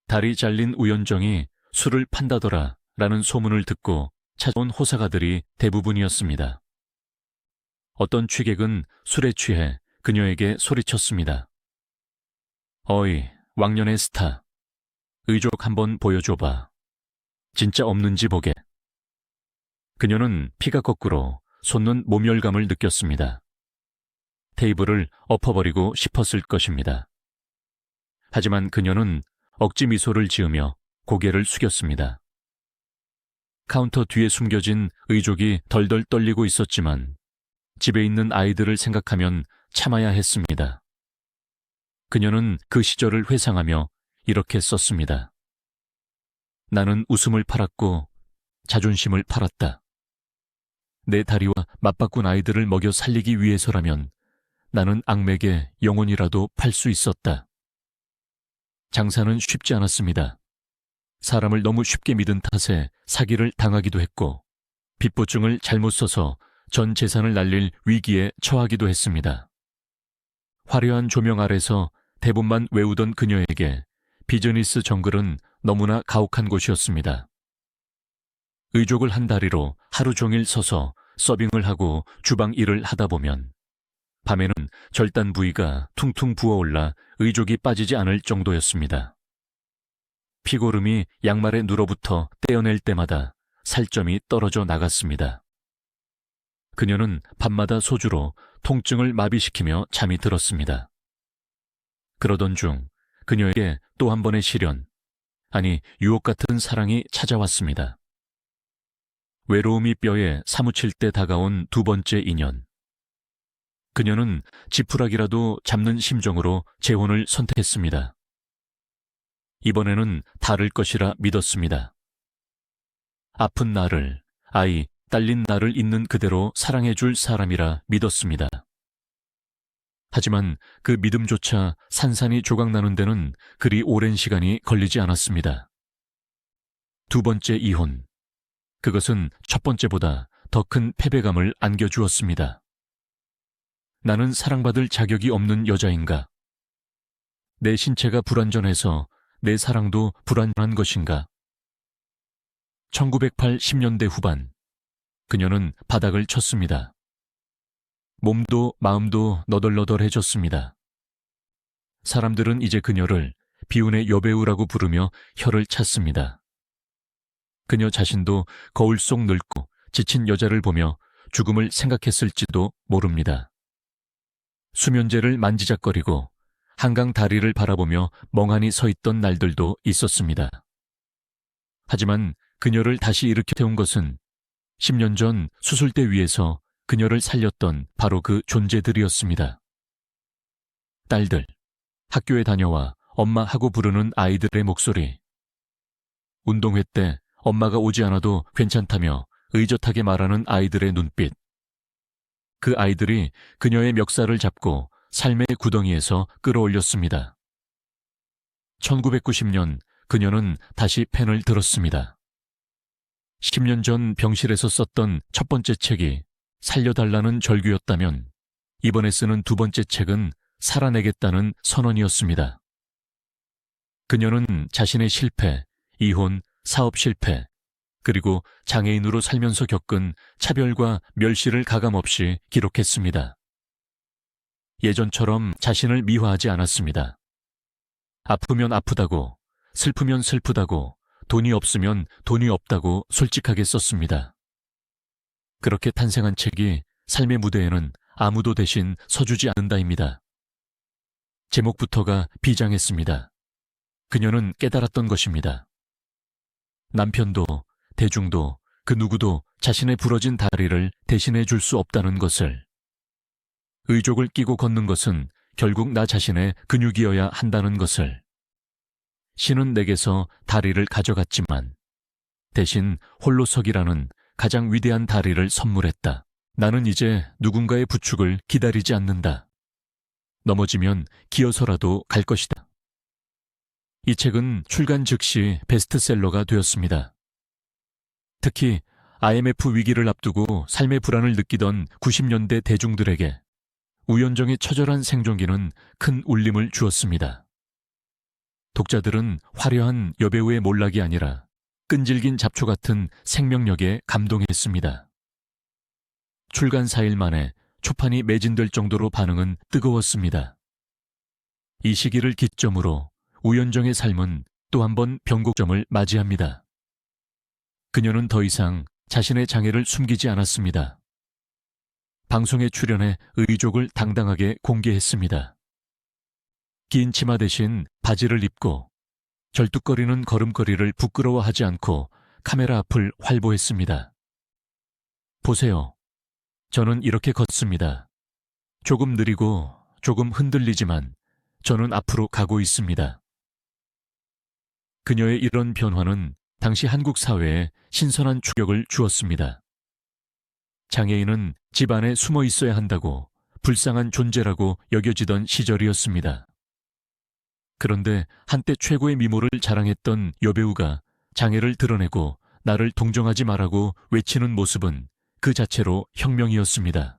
다리 잘린 우연정이 술을 판다더라 라는 소문을 듣고 찾아온 호사가들이 대부분이었습니다. 어떤 취객은 술에 취해 그녀에게 소리쳤습니다. 어이, 왕년의 스타. 의족 한번 보여줘봐. 진짜 없는지 보게. 그녀는 피가 거꾸로 솟는 모멸감을 느꼈습니다. 테이블을 엎어버리고 싶었을 것입니다. 하지만 그녀는 억지 미소를 지으며 고개를 숙였습니다. 카운터 뒤에 숨겨진 의족이 덜덜 떨리고 있었지만 집에 있는 아이들을 생각하면 참아야 했습니다. 그녀는 그 시절을 회상하며 이렇게 썼습니다. 나는 웃음을 팔았고 자존심을 팔았다. 내 다리와 맞바꾼 아이들을 먹여 살리기 위해서라면 나는 악맥에 영혼이라도 팔 수 있었다. 장사는 쉽지 않았습니다. 사람을 너무 쉽게 믿은 탓에 사기를 당하기도 했고 빚보증을 잘못 써서 전 재산을 날릴 위기에 처하기도 했습니다. 화려한 조명 아래서 대본만 외우던 그녀에게 비즈니스 정글은 너무나 가혹한 곳이었습니다. 의족을 한 다리로 하루 종일 서서 서빙을 하고 주방 일을 하다 보면 밤에는 절단 부위가 퉁퉁 부어올라 의족이 빠지지 않을 정도였습니다. 피고름이 양말에 눌어붙어 떼어낼 때마다 살점이 떨어져 나갔습니다. 그녀는 밤마다 소주로 통증을 마비시키며 잠이 들었습니다. 그러던 중 그녀에게 또 한 번의 시련, 아니 유혹 같은 사랑이 찾아왔습니다. 외로움이 뼈에 사무칠 때 다가온 두 번째 인연. 그녀는 지푸라기라도 잡는 심정으로 재혼을 선택했습니다. 이번에는 다를 것이라 믿었습니다. 아픈 나를, 아이, 딸린 나를 있는 그대로 사랑해줄 사람이라 믿었습니다. 하지만 그 믿음조차 산산이 조각나는 데는 그리 오랜 시간이 걸리지 않았습니다. 두 번째 이혼. 그것은 첫 번째보다 더 큰 패배감을 안겨주었습니다. 나는 사랑받을 자격이 없는 여자인가? 내 신체가 불완전해서 내 사랑도 불완전한 것인가? 1980년대 후반, 그녀는 바닥을 쳤습니다. 몸도 마음도 너덜너덜해졌습니다. 사람들은 이제 그녀를 비운의 여배우라고 부르며 혀를 찼습니다. 그녀 자신도 거울 속 늙고 지친 여자를 보며 죽음을 생각했을지도 모릅니다. 수면제를 만지작거리고 한강 다리를 바라보며 멍하니 서 있던 날들도 있었습니다. 하지만 그녀를 다시 일으켜 세운 것은 10년 전 수술대 위에서 그녀를 살렸던 바로 그 존재들이었습니다. 딸들, 학교에 다녀와 엄마 하고 부르는 아이들의 목소리. 운동회 때 엄마가 오지 않아도 괜찮다며 의젓하게 말하는 아이들의 눈빛. 그 아이들이 그녀의 멱살을 잡고 삶의 구덩이에서 끌어올렸습니다. 1990년 그녀는 다시 펜을 들었습니다. 10년 전 병실에서 썼던 첫 번째 책이 살려달라는 절규였다면 이번에 쓰는 두 번째 책은 살아내겠다는 선언이었습니다. 그녀는 자신의 실패, 이혼, 사업 실패, 그리고 장애인으로 살면서 겪은 차별과 멸시를 가감없이 기록했습니다. 예전처럼 자신을 미화하지 않았습니다. 아프면 아프다고, 슬프면 슬프다고, 돈이 없으면 돈이 없다고 솔직하게 썼습니다. 그렇게 탄생한 책이 삶의 무대에는 아무도 대신 서주지 않는다입니다. 제목부터가 비장했습니다. 그녀는 깨달았던 것입니다. 남편도 대중도 그 누구도 자신의 부러진 다리를 대신해 줄 수 없다는 것을. 의족을 끼고 걷는 것은 결국 나 자신의 근육이어야 한다는 것을. 신은 내게서 다리를 가져갔지만 대신 홀로 서기라는 가장 위대한 다리를 선물했다. 나는 이제 누군가의 부축을 기다리지 않는다. 넘어지면 기어서라도 갈 것이다. 이 책은 출간 즉시 베스트셀러가 되었습니다. 특히 IMF 위기를 앞두고 삶의 불안을 느끼던 90년대 대중들에게 우연정의 처절한 생존기는 큰 울림을 주었습니다. 독자들은 화려한 여배우의 몰락이 아니라 끈질긴 잡초 같은 생명력에 감동했습니다. 출간 4일 만에 초판이 매진될 정도로 반응은 뜨거웠습니다. 이 시기를 기점으로 우연정의 삶은 또 한 번 변곡점을 맞이합니다. 그녀는 더 이상 자신의 장애를 숨기지 않았습니다. 방송에 출연해 의족을 당당하게 공개했습니다. 긴 치마 대신 바지를 입고 절뚝거리는 걸음걸이를 부끄러워하지 않고 카메라 앞을 활보했습니다. 보세요. 저는 이렇게 걷습니다. 조금 느리고 조금 흔들리지만 저는 앞으로 가고 있습니다. 그녀의 이런 변화는 당시 한국 사회에 신선한 충격을 주었습니다. 장애인은 집안에 숨어 있어야 한다고 불쌍한 존재라고 여겨지던 시절이었습니다. 그런데 한때 최고의 미모를 자랑했던 여배우가 장애를 드러내고 나를 동정하지 말라고 외치는 모습은 그 자체로 혁명이었습니다.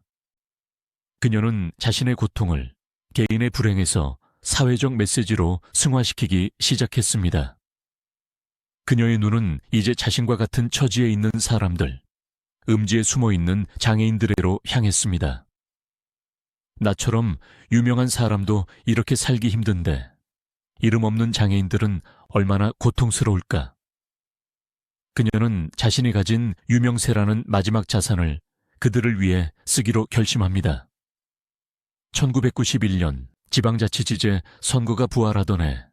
그녀는 자신의 고통을 개인의 불행에서 사회적 메시지로 승화시키기 시작했습니다. 그녀의 눈은 이제 자신과 같은 처지에 있는 사람들, 음지에 숨어있는 장애인들에게로 향했습니다. 나처럼 유명한 사람도 이렇게 살기 힘든데 이름 없는 장애인들은 얼마나 고통스러울까. 그녀는 자신이 가진 유명세라는 마지막 자산을 그들을 위해 쓰기로 결심합니다. 1991년 지방자치지제 선거가 부활하던 해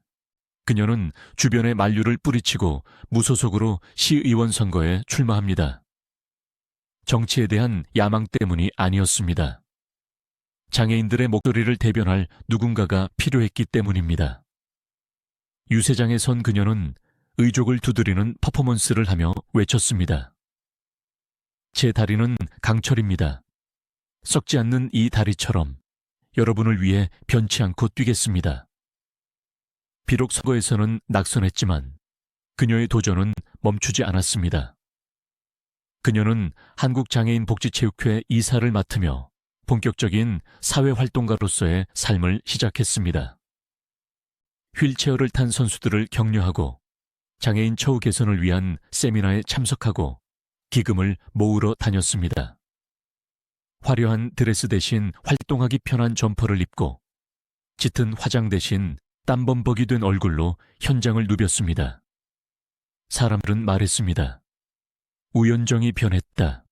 그녀는 주변에 만류를 뿌리치고 무소속으로 시의원 선거에 출마합니다. 정치에 대한 야망 때문이 아니었습니다. 장애인들의 목소리를 대변할 누군가가 필요했기 때문입니다. 유세장에 선 그녀는 의족을 두드리는 퍼포먼스를 하며 외쳤습니다. 제 다리는 강철입니다. 썩지 않는 이 다리처럼 여러분을 위해 변치 않고 뛰겠습니다. 비록 선거에서는 낙선했지만 그녀의 도전은 멈추지 않았습니다. 그녀는 한국장애인복지체육회 이사를 맡으며 본격적인 사회활동가로서의 삶을 시작했습니다. 휠체어를 탄 선수들을 격려하고 장애인 처우 개선을 위한 세미나에 참석하고 기금을 모으러 다녔습니다. 화려한 드레스 대신 활동하기 편한 점퍼를 입고 짙은 화장 대신 땀범벅이 된 얼굴로 현장을 누볐습니다. 사람들은 말했습니다. 우연정이 변했다.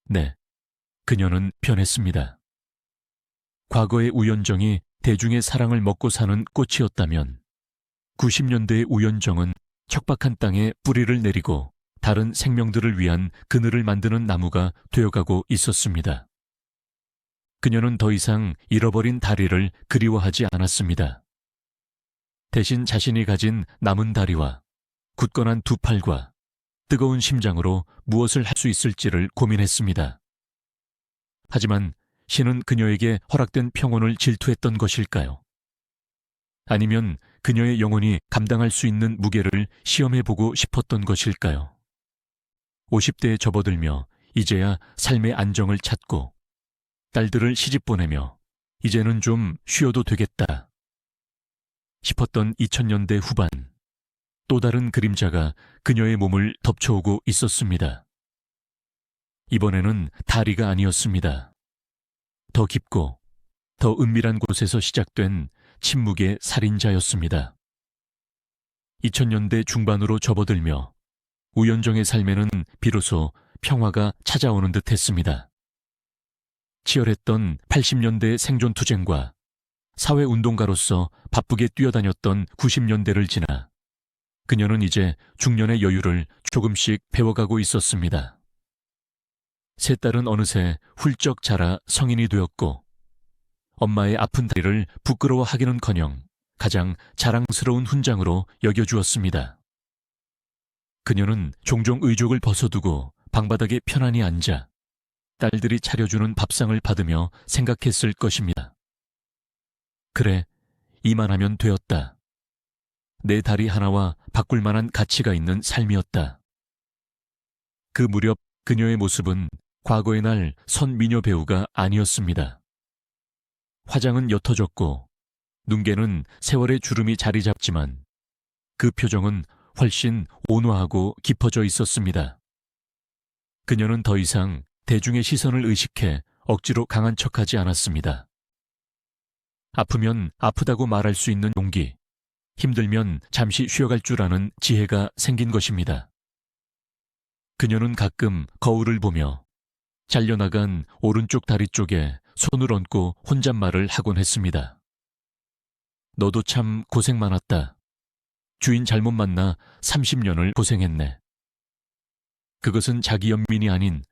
네, 그녀는 변했습니다. 과거의 우연정이 대중의 사랑을 먹고 사는 꽃이었다면 90년대의 우연정은 척박한 땅에 뿌리를 내리고 다른 생명들을 위한 그늘을 만드는 나무가 되어가고 있었습니다. 그녀는 더 이상 잃어버린 다리를 그리워하지 않았습니다. 대신 자신이 가진 남은 다리와 굳건한 두 팔과 뜨거운 심장으로 무엇을 할 수 있을지를 고민했습니다. 하지만 신은 그녀에게 허락된 평온을 질투했던 것일까요? 아니면 그녀의 영혼이 감당할 수 있는 무게를 시험해보고 싶었던 것일까요? 50대에 접어들며 이제야 삶의 안정을 찾고 딸들을 시집 보내며 이제는 좀 쉬어도 되겠다 싶었던 2000년대 후반, 또 다른 그림자가 그녀의 몸을 덮쳐오고 있었습니다. 이번에는 다리가 아니었습니다. 더 깊고 더 은밀한 곳에서 시작된 침묵의 살인자였습니다. 2000년대 중반으로 접어들며 우연정의 삶에는 비로소 평화가 찾아오는 듯 했습니다. 치열했던 80년대의 생존투쟁과 사회운동가로서 바쁘게 뛰어다녔던 90년대를 지나 그녀는 이제 중년의 여유를 조금씩 배워가고 있었습니다. 세 딸은 어느새 훌쩍 자라 성인이 되었고 엄마의 아픈 다리를 부끄러워하기는커녕 가장 자랑스러운 훈장으로 여겨주었습니다. 그녀는 종종 의족을 벗어두고 방바닥에 편안히 앉아 딸들이 차려주는 밥상을 받으며 생각했을 것입니다. 그래, 이만하면 되었다. 내 다리 하나와 바꿀 만한 가치가 있는 삶이었다. 그 무렵 그녀의 모습은 과거의 날 선 미녀 배우가 아니었습니다. 화장은 옅어졌고 눈개는 세월의 주름이 자리 잡지만 그 표정은 훨씬 온화하고 깊어져 있었습니다. 그녀는 더 이상 대중의 시선을 의식해 억지로 강한 척하지 않았습니다. 아프면 아프다고 말할 수 있는 용기, 힘들면 잠시 쉬어갈 줄 아는 지혜가 생긴 것입니다. 그녀는 가끔 거울을 보며 잘려나간 오른쪽 다리 쪽에 손을 얹고 혼잣말을 하곤 했습니다. 너도 참 고생 많았다. 주인 잘못 만나 30년을 고생했네. 그것은 자기 연민이 아닌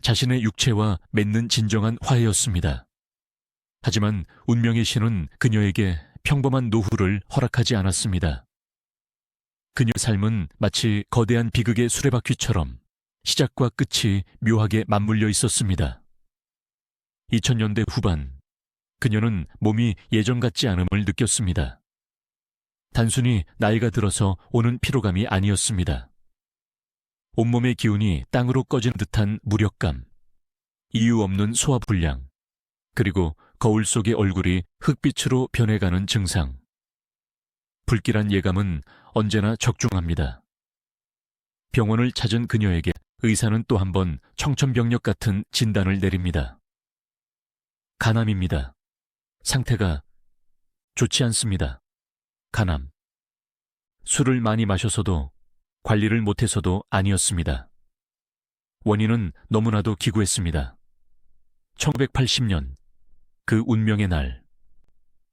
자신의 육체와 맺는 진정한 화해였습니다. 하지만 운명의 신은 그녀에게 평범한 노후를 허락하지 않았습니다. 그녀의 삶은 마치 거대한 비극의 수레바퀴처럼 시작과 끝이 묘하게 맞물려 있었습니다. 2000년대 후반, 그녀는 몸이 예전 같지 않음을 느꼈습니다. 단순히 나이가 들어서 오는 피로감이 아니었습니다. 온몸의 기운이 땅으로 꺼진 듯한 무력감, 이유 없는 소화불량, 그리고 거울 속의 얼굴이 흑빛으로 변해가는 증상. 불길한 예감은 언제나 적중합니다. 병원을 찾은 그녀에게 의사는 또 한 번 청천벽력 같은 진단을 내립니다. 간암입니다. 상태가 좋지 않습니다. 간암. 술을 많이 마셔서도 관리를 못해서도 아니었습니다. 원인은 너무나도 기구했습니다. 1980년, 그 운명의 날,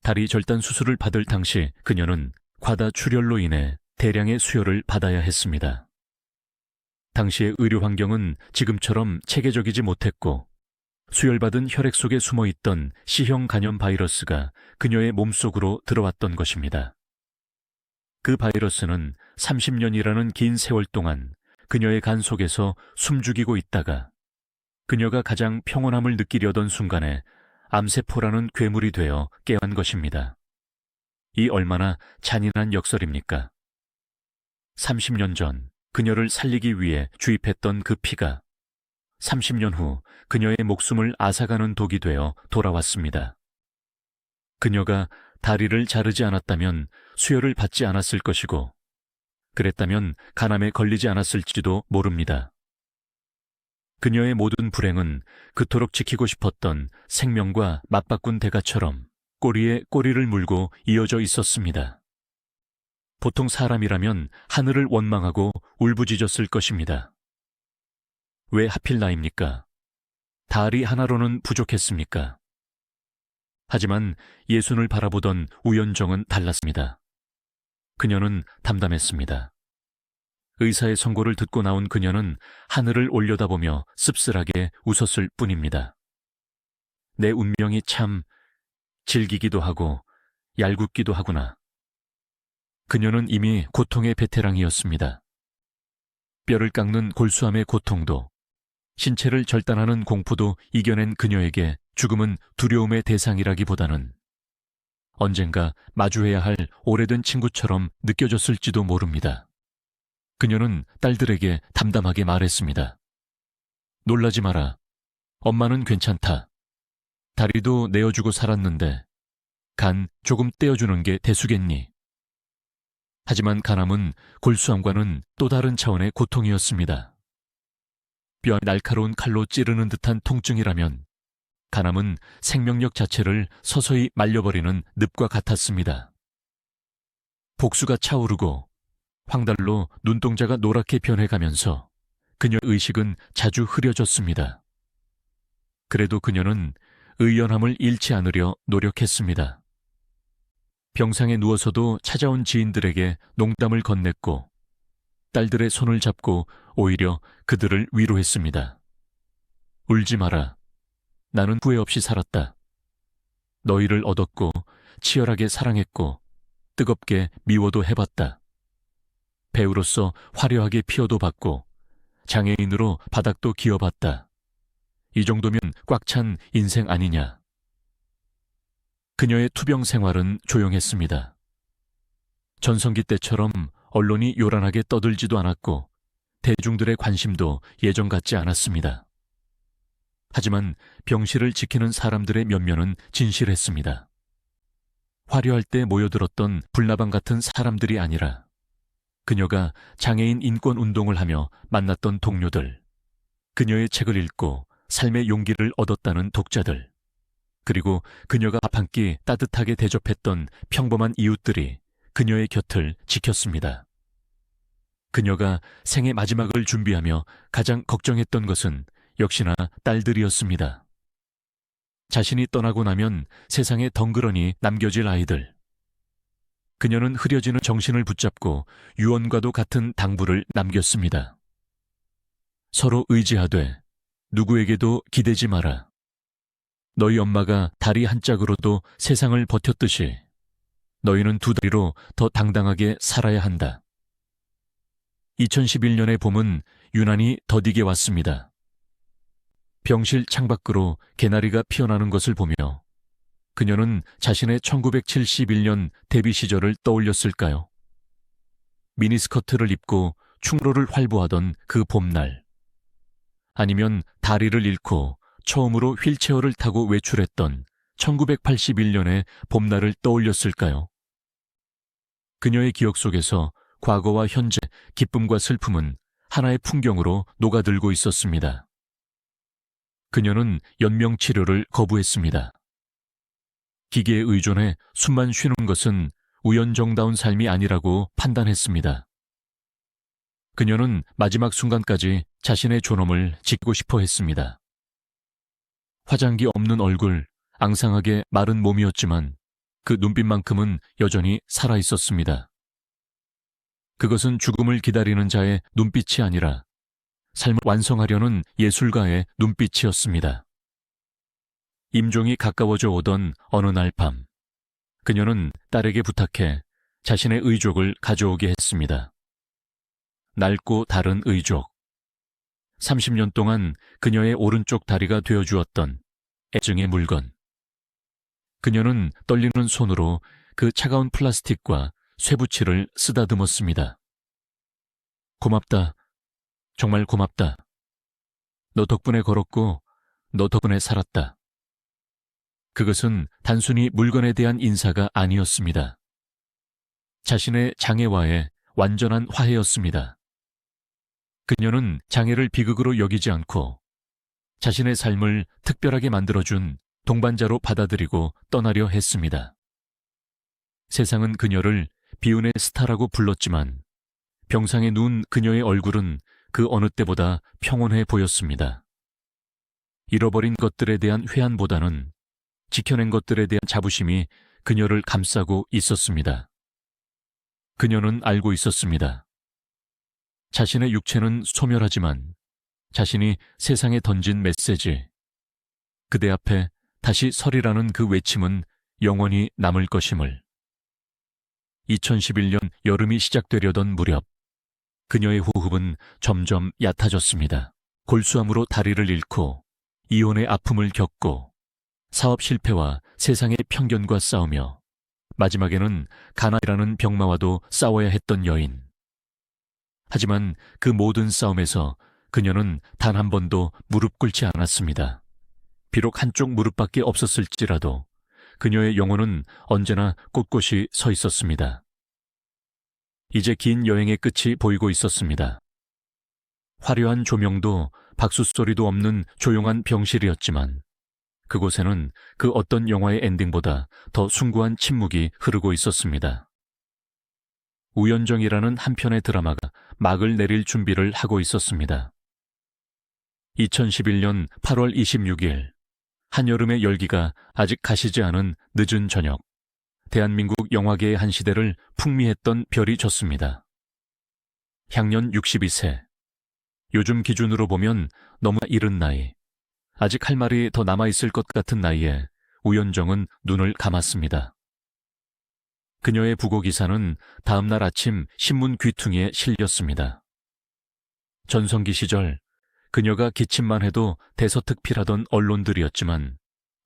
다리 절단 수술을 받을 당시 그녀는 과다 출혈로 인해 대량의 수혈을 받아야 했습니다. 당시의 의료 환경은 지금처럼 체계적이지 못했고 수혈받은 혈액 속에 숨어있던 C형 간염 바이러스가 그녀의 몸속으로 들어왔던 것입니다. 그 바이러스는 30년이라는 긴 세월 동안 그녀의 간 속에서 숨죽이고 있다가 그녀가 가장 평온함을 느끼려던 순간에 암세포라는 괴물이 되어 깨어난 것입니다. 이 얼마나 잔인한 역설입니까? 30년 전 그녀를 살리기 위해 주입했던 그 피가 30년 후 그녀의 목숨을 앗아가는 독이 되어 돌아왔습니다. 그녀가 다리를 자르지 않았다면 수혈을 받지 않았을 것이고 그랬다면 간암에 걸리지 않았을지도 모릅니다. 그녀의 모든 불행은 그토록 지키고 싶었던 생명과 맞바꾼 대가처럼 꼬리에 꼬리를 물고 이어져 있었습니다. 보통 사람이라면 하늘을 원망하고 울부짖었을 것입니다. 왜 하필 나입니까? 다리 하나로는 부족했습니까? 하지만 예순을 바라보던 우연정은 달랐습니다. 그녀는 담담했습니다. 의사의 선고를 듣고 나온 그녀는 하늘을 올려다보며 씁쓸하게 웃었을 뿐입니다. 내 운명이 참 질기기도 하고 얄궂기도 하구나. 그녀는 이미 고통의 베테랑이었습니다. 뼈를 깎는 골수함의 고통도, 신체를 절단하는 공포도 이겨낸 그녀에게 죽음은 두려움의 대상이라기보다는 언젠가 마주해야 할 오래된 친구처럼 느껴졌을지도 모릅니다. 그녀는 딸들에게 담담하게 말했습니다. 놀라지 마라. 엄마는 괜찮다. 다리도 내어주고 살았는데 간 조금 떼어주는 게 대수겠니? 하지만 간암은 골수암과는 또 다른 차원의 고통이었습니다. 뼈 날카로운 칼로 찌르는 듯한 통증이라면 간암은 생명력 자체를 서서히 말려버리는 늪과 같았습니다. 복수가 차오르고 황달로 눈동자가 노랗게 변해가면서 그녀의 의식은 자주 흐려졌습니다. 그래도 그녀는 의연함을 잃지 않으려 노력했습니다. 병상에 누워서도 찾아온 지인들에게 농담을 건넸고 딸들의 손을 잡고 오히려 그들을 위로했습니다. 울지 마라. 나는 후회 없이 살았다. 너희를 얻었고 치열하게 사랑했고 뜨겁게 미워도 해봤다. 배우로서 화려하게 피어도 받고 장애인으로 바닥도 기어봤다. 이 정도면 꽉 찬 인생 아니냐. 그녀의 투병 생활은 조용했습니다. 전성기 때처럼 언론이 요란하게 떠들지도 않았고 대중들의 관심도 예전 같지 않았습니다. 하지만 병실을 지키는 사람들의 면면은 진실했습니다. 화려할 때 모여들었던 불나방 같은 사람들이 아니라 그녀가 장애인 인권 운동을 하며 만났던 동료들, 그녀의 책을 읽고 삶의 용기를 얻었다는 독자들, 그리고 그녀가 밥 한 끼 따뜻하게 대접했던 평범한 이웃들이 그녀의 곁을 지켰습니다. 그녀가 생의 마지막을 준비하며 가장 걱정했던 것은 역시나 딸들이었습니다. 자신이 떠나고 나면 세상에 덩그러니 남겨질 아이들. 그녀는 흐려지는 정신을 붙잡고 유언과도 같은 당부를 남겼습니다. 서로 의지하되 누구에게도 기대지 마라. 너희 엄마가 다리 한 짝으로도 세상을 버텼듯이 너희는 두 다리로 더 당당하게 살아야 한다. 2011년의 봄은 유난히 더디게 왔습니다. 병실 창밖으로 개나리가 피어나는 것을 보며 그녀는 자신의 1971년 데뷔 시절을 떠올렸을까요? 미니스커트를 입고 충로를 활보하던 그 봄날. 아니면 다리를 잃고 처음으로 휠체어를 타고 외출했던 1981년의 봄날을 떠올렸을까요? 그녀의 기억 속에서 과거와 현재, 기쁨과 슬픔은 하나의 풍경으로 녹아들고 있었습니다. 그녀는 연명치료를 거부했습니다. 기계에 의존해 숨만 쉬는 것은 우연정다운 삶이 아니라고 판단했습니다. 그녀는 마지막 순간까지 자신의 존엄을 지키고 싶어 했습니다. 화장기 없는 얼굴, 앙상하게 마른 몸이었지만 그 눈빛만큼은 여전히 살아있었습니다. 그것은 죽음을 기다리는 자의 눈빛이 아니라 삶을 완성하려는 예술가의 눈빛이었습니다. 임종이 가까워져 오던 어느 날 밤, 그녀는 딸에게 부탁해 자신의 의족을 가져오게 했습니다. 낡고 다른 의족. 30년 동안 그녀의 오른쪽 다리가 되어주었던 애증의 물건. 그녀는 떨리는 손으로 그 차가운 플라스틱과 쇠붙이를 쓰다듬었습니다. 고맙다. 정말 고맙다. 너 덕분에 걸었고 너 덕분에 살았다. 그것은 단순히 물건에 대한 인사가 아니었습니다. 자신의 장애와의 완전한 화해였습니다. 그녀는 장애를 비극으로 여기지 않고 자신의 삶을 특별하게 만들어준 동반자로 받아들이고 떠나려 했습니다. 세상은 그녀를 비운의 스타라고 불렀지만 병상에 누운 그녀의 얼굴은 그 어느 때보다 평온해 보였습니다. 잃어버린 것들에 대한 회한보다는 지켜낸 것들에 대한 자부심이 그녀를 감싸고 있었습니다. 그녀는 알고 있었습니다. 자신의 육체는 소멸하지만 자신이 세상에 던진 메시지, 그대 앞에 다시 서리라는 그 외침은 영원히 남을 것임을. 2011년 여름이 시작되려던 무렵 그녀의 호흡은 점점 얕아졌습니다. 골수암으로 다리를 잃고 이혼의 아픔을 겪고 사업 실패와 세상의 편견과 싸우며 마지막에는 가난이라는 병마와도 싸워야 했던 여인. 하지만 그 모든 싸움에서 그녀는 단 한 번도 무릎 꿇지 않았습니다. 비록 한쪽 무릎밖에 없었을지라도 그녀의 영혼은 언제나 꼿꼿이 서 있었습니다. 이제 긴 여행의 끝이 보이고 있었습니다. 화려한 조명도 박수 소리도 없는 조용한 병실이었지만 그곳에는 그 어떤 영화의 엔딩보다 더 숭고한 침묵이 흐르고 있었습니다. 우연정이라는 한 편의 드라마가 막을 내릴 준비를 하고 있었습니다. 2011년 8월 26일, 한여름의 열기가 아직 가시지 않은 늦은 저녁, 대한민국 영화계의 한 시대를 풍미했던 별이 졌습니다. 향년 62세. 요즘 기준으로 보면 너무나 이른 나이, 아직 할 말이 더 남아있을 것 같은 나이에 우연정은 눈을 감았습니다. 그녀의 부고 기사는 다음날 아침 신문 귀퉁이에 실렸습니다. 전성기 시절 그녀가 기침만 해도 대서특필하던 언론들이었지만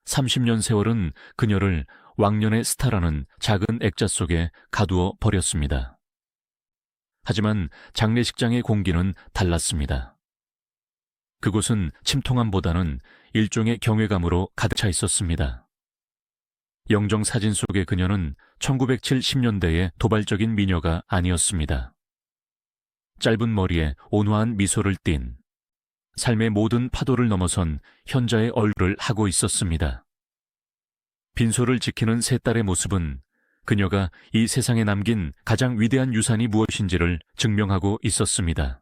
30년 세월은 그녀를 왕년의 스타라는 작은 액자 속에 가두어 버렸습니다. 하지만 장례식장의 공기는 달랐습니다. 그곳은 침통함보다는 일종의 경외감으로 가득 차 있었습니다. 영정 사진 속의 그녀는 1970년대의 도발적인 미녀가 아니었습니다. 짧은 머리에 온화한 미소를 띤 삶의 모든 파도를 넘어선 현자의 얼굴을 하고 있었습니다. 빈소를 지키는 세 딸의 모습은 그녀가 이 세상에 남긴 가장 위대한 유산이 무엇인지를 증명하고 있었습니다.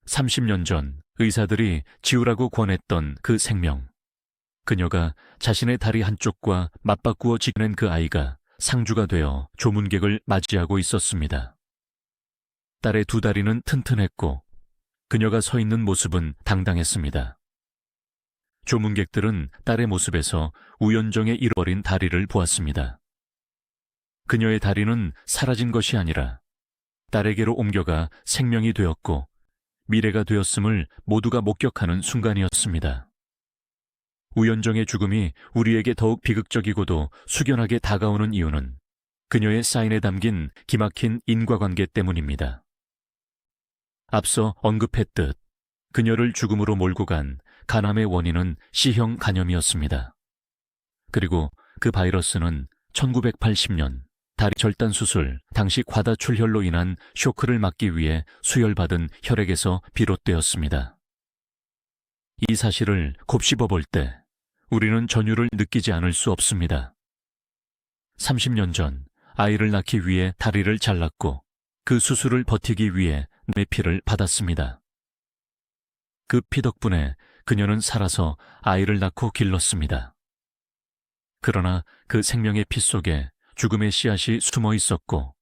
30년 전 의사들이 지우라고 권했던 그 생명. 그녀가 자신의 다리 한쪽과 맞바꾸어 지켜낸 그 아이가 상주가 되어 조문객을 맞이하고 있었습니다. 딸의 두 다리는 튼튼했고 그녀가 서 있는 모습은 당당했습니다. 조문객들은 딸의 모습에서 우연정의 잃어버린 다리를 보았습니다. 그녀의 다리는 사라진 것이 아니라 딸에게로 옮겨가 생명이 되었고 미래가 되었음을 모두가 목격하는 순간이었습니다. 우연정의 죽음이 우리에게 더욱 비극적이고도 숙연하게 다가오는 이유는 그녀의 사인에 담긴 기막힌 인과관계 때문입니다. 앞서 언급했듯 그녀를 죽음으로 몰고 간 간암의 원인은 C형 간염이었습니다. 그리고 그 바이러스는 1980년 다리 절단 수술, 당시 과다출혈로 인한 쇼크를 막기 위해 수혈받은 혈액에서 비롯되었습니다. 이 사실을 곱씹어 볼 때 우리는 전율을 느끼지 않을 수 없습니다. 30년 전 아이를 낳기 위해 다리를 잘랐고 그 수술을 버티기 위해 뇌피를 받았습니다. 그 피 덕분에 그녀는 살아서 아이를 낳고 길렀습니다. 그러나 그 생명의 피 속에 죽음의 씨앗이 숨어 있었고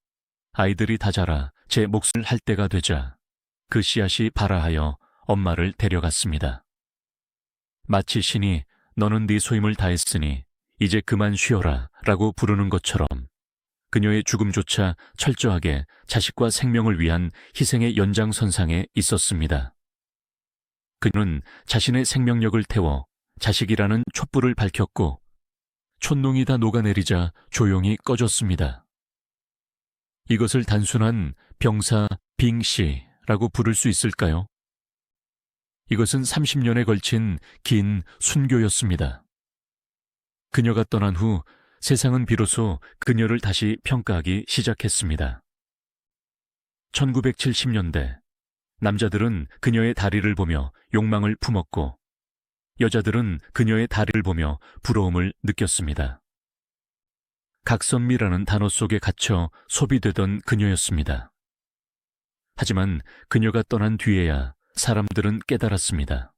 아이들이 다 자라 제 몫을 할 때가 되자 그 씨앗이 발아하여 엄마를 데려갔습니다. 마치 신이 너는 네 소임을 다했으니 이제 그만 쉬어라 라고 부르는 것처럼 그녀의 죽음조차 철저하게 자식과 생명을 위한 희생의 연장선상에 있었습니다. 그녀는 자신의 생명력을 태워 자식이라는 촛불을 밝혔고 촛농이 다 녹아내리자 조용히 꺼졌습니다. 이것을 단순한 병사 빙시라고 부를 수 있을까요? 이것은 30년에 걸친 긴 순교였습니다. 그녀가 떠난 후 세상은 비로소 그녀를 다시 평가하기 시작했습니다. 1970년대 남자들은 그녀의 다리를 보며 욕망을 품었고 여자들은 그녀의 다리를 보며 부러움을 느꼈습니다. 각선미라는 단어 속에 갇혀 소비되던 그녀였습니다. 하지만 그녀가 떠난 뒤에야 사람들은 깨달았습니다.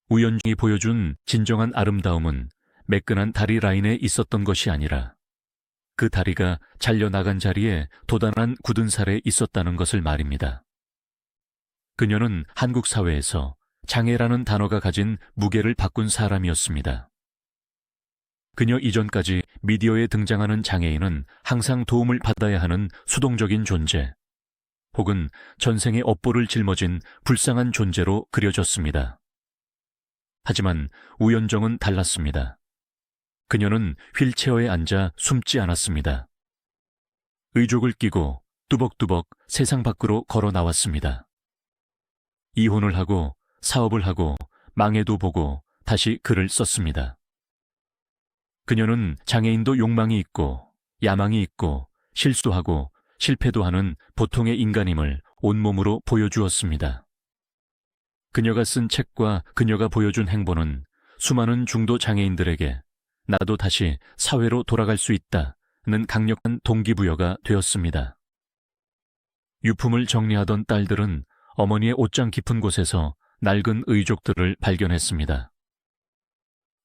우연중이 보여준 진정한 아름다움은 매끈한 다리 라인에 있었던 것이 아니라 그 다리가 잘려나간 자리에 도단한 굳은 살에 있었다는 것을 말입니다. 그녀는 한국 사회에서 장애라는 단어가 가진 무게를 바꾼 사람이었습니다. 그녀 이전까지 미디어에 등장하는 장애인은 항상 도움을 받아야 하는 수동적인 존재, 혹은 전생의 업보를 짊어진 불쌍한 존재로 그려졌습니다. 하지만 우연정은 달랐습니다. 그녀는 휠체어에 앉아 숨지 않았습니다. 의족을 끼고 뚜벅뚜벅 세상 밖으로 걸어 나왔습니다. 이혼을 하고 사업을 하고 망해도 보고 다시 글을 썼습니다. 그녀는 장애인도 욕망이 있고 야망이 있고 실수하고 실패도 하는 보통의 인간임을 온몸으로 보여주었습니다. 그녀가 쓴 책과 그녀가 보여준 행보는 수많은 중도 장애인들에게 나도 다시 사회로 돌아갈 수 있다는 강력한 동기부여가 되었습니다. 유품을 정리하던 딸들은 어머니의 옷장 깊은 곳에서 낡은 의족들을 발견했습니다.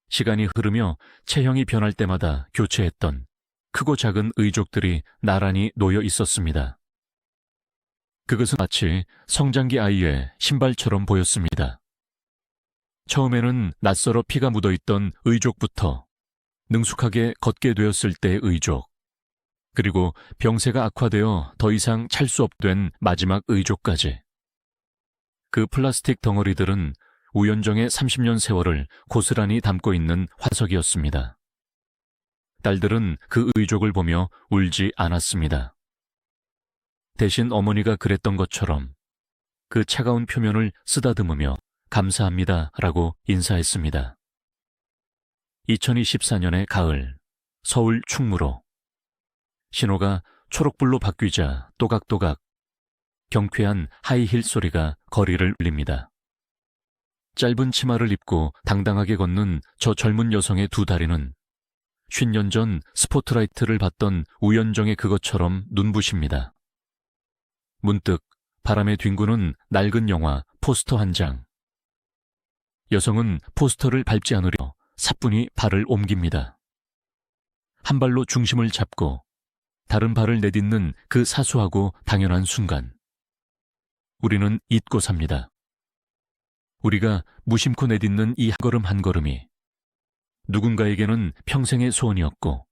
시간이 흐르며 체형이 변할 때마다 교체했던 크고 작은 의족들이 나란히 놓여 있었습니다. 그것은 마치 성장기 아이의 신발처럼 보였습니다. 처음에는 낯설어 피가 묻어있던 의족부터 능숙하게 걷게 되었을 때의 의족, 그리고 병세가 악화되어 더 이상 찰 수 없된 마지막 의족까지. 그 플라스틱 덩어리들은 우연정의 30년 세월을 고스란히 담고 있는 화석이었습니다. 딸들은 그 의족을 보며 울지 않았습니다. 대신 어머니가 그랬던 것처럼 그 차가운 표면을 쓰다듬으며 감사합니다 라고 인사했습니다. 2024년의 가을, 서울 충무로. 신호가 초록불로 바뀌자 또각또각 경쾌한 하이힐 소리가 거리를 울립니다. 짧은 치마를 입고 당당하게 걷는 저 젊은 여성의 두 다리는 50년 전 스포트라이트를 받던 우연정의 그것처럼 눈부십니다. 문득 바람에 뒹구는 낡은 영화 포스터 한 장. 여성은 포스터를 밟지 않으려 사뿐히 발을 옮깁니다. 한 발로 중심을 잡고 다른 발을 내딛는 그 사소하고 당연한 순간. 우리는 잊고 삽니다. 우리가 무심코 내딛는 이 한 걸음 한 걸음이 누군가에게는 평생의 소원이었고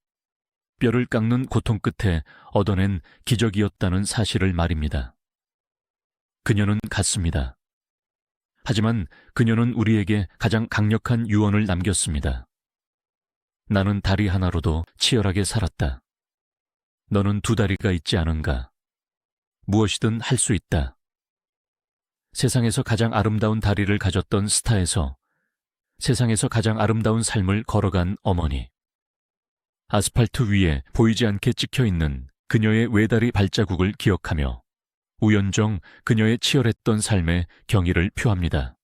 뼈를 깎는 고통 끝에 얻어낸 기적이었다는 사실을 말입니다. 그녀는 갔습니다. 하지만 그녀는 우리에게 가장 강력한 유언을 남겼습니다. 나는 다리 하나로도 치열하게 살았다. 너는 두 다리가 있지 않은가? 무엇이든 할 수 있다. 세상에서 가장 아름다운 다리를 가졌던 스타에서 세상에서 가장 아름다운 삶을 걸어간 어머니. 아스팔트 위에 보이지 않게 찍혀있는 그녀의 외다리 발자국을 기억하며 우연정 그녀의 치열했던 삶에 경의를 표합니다.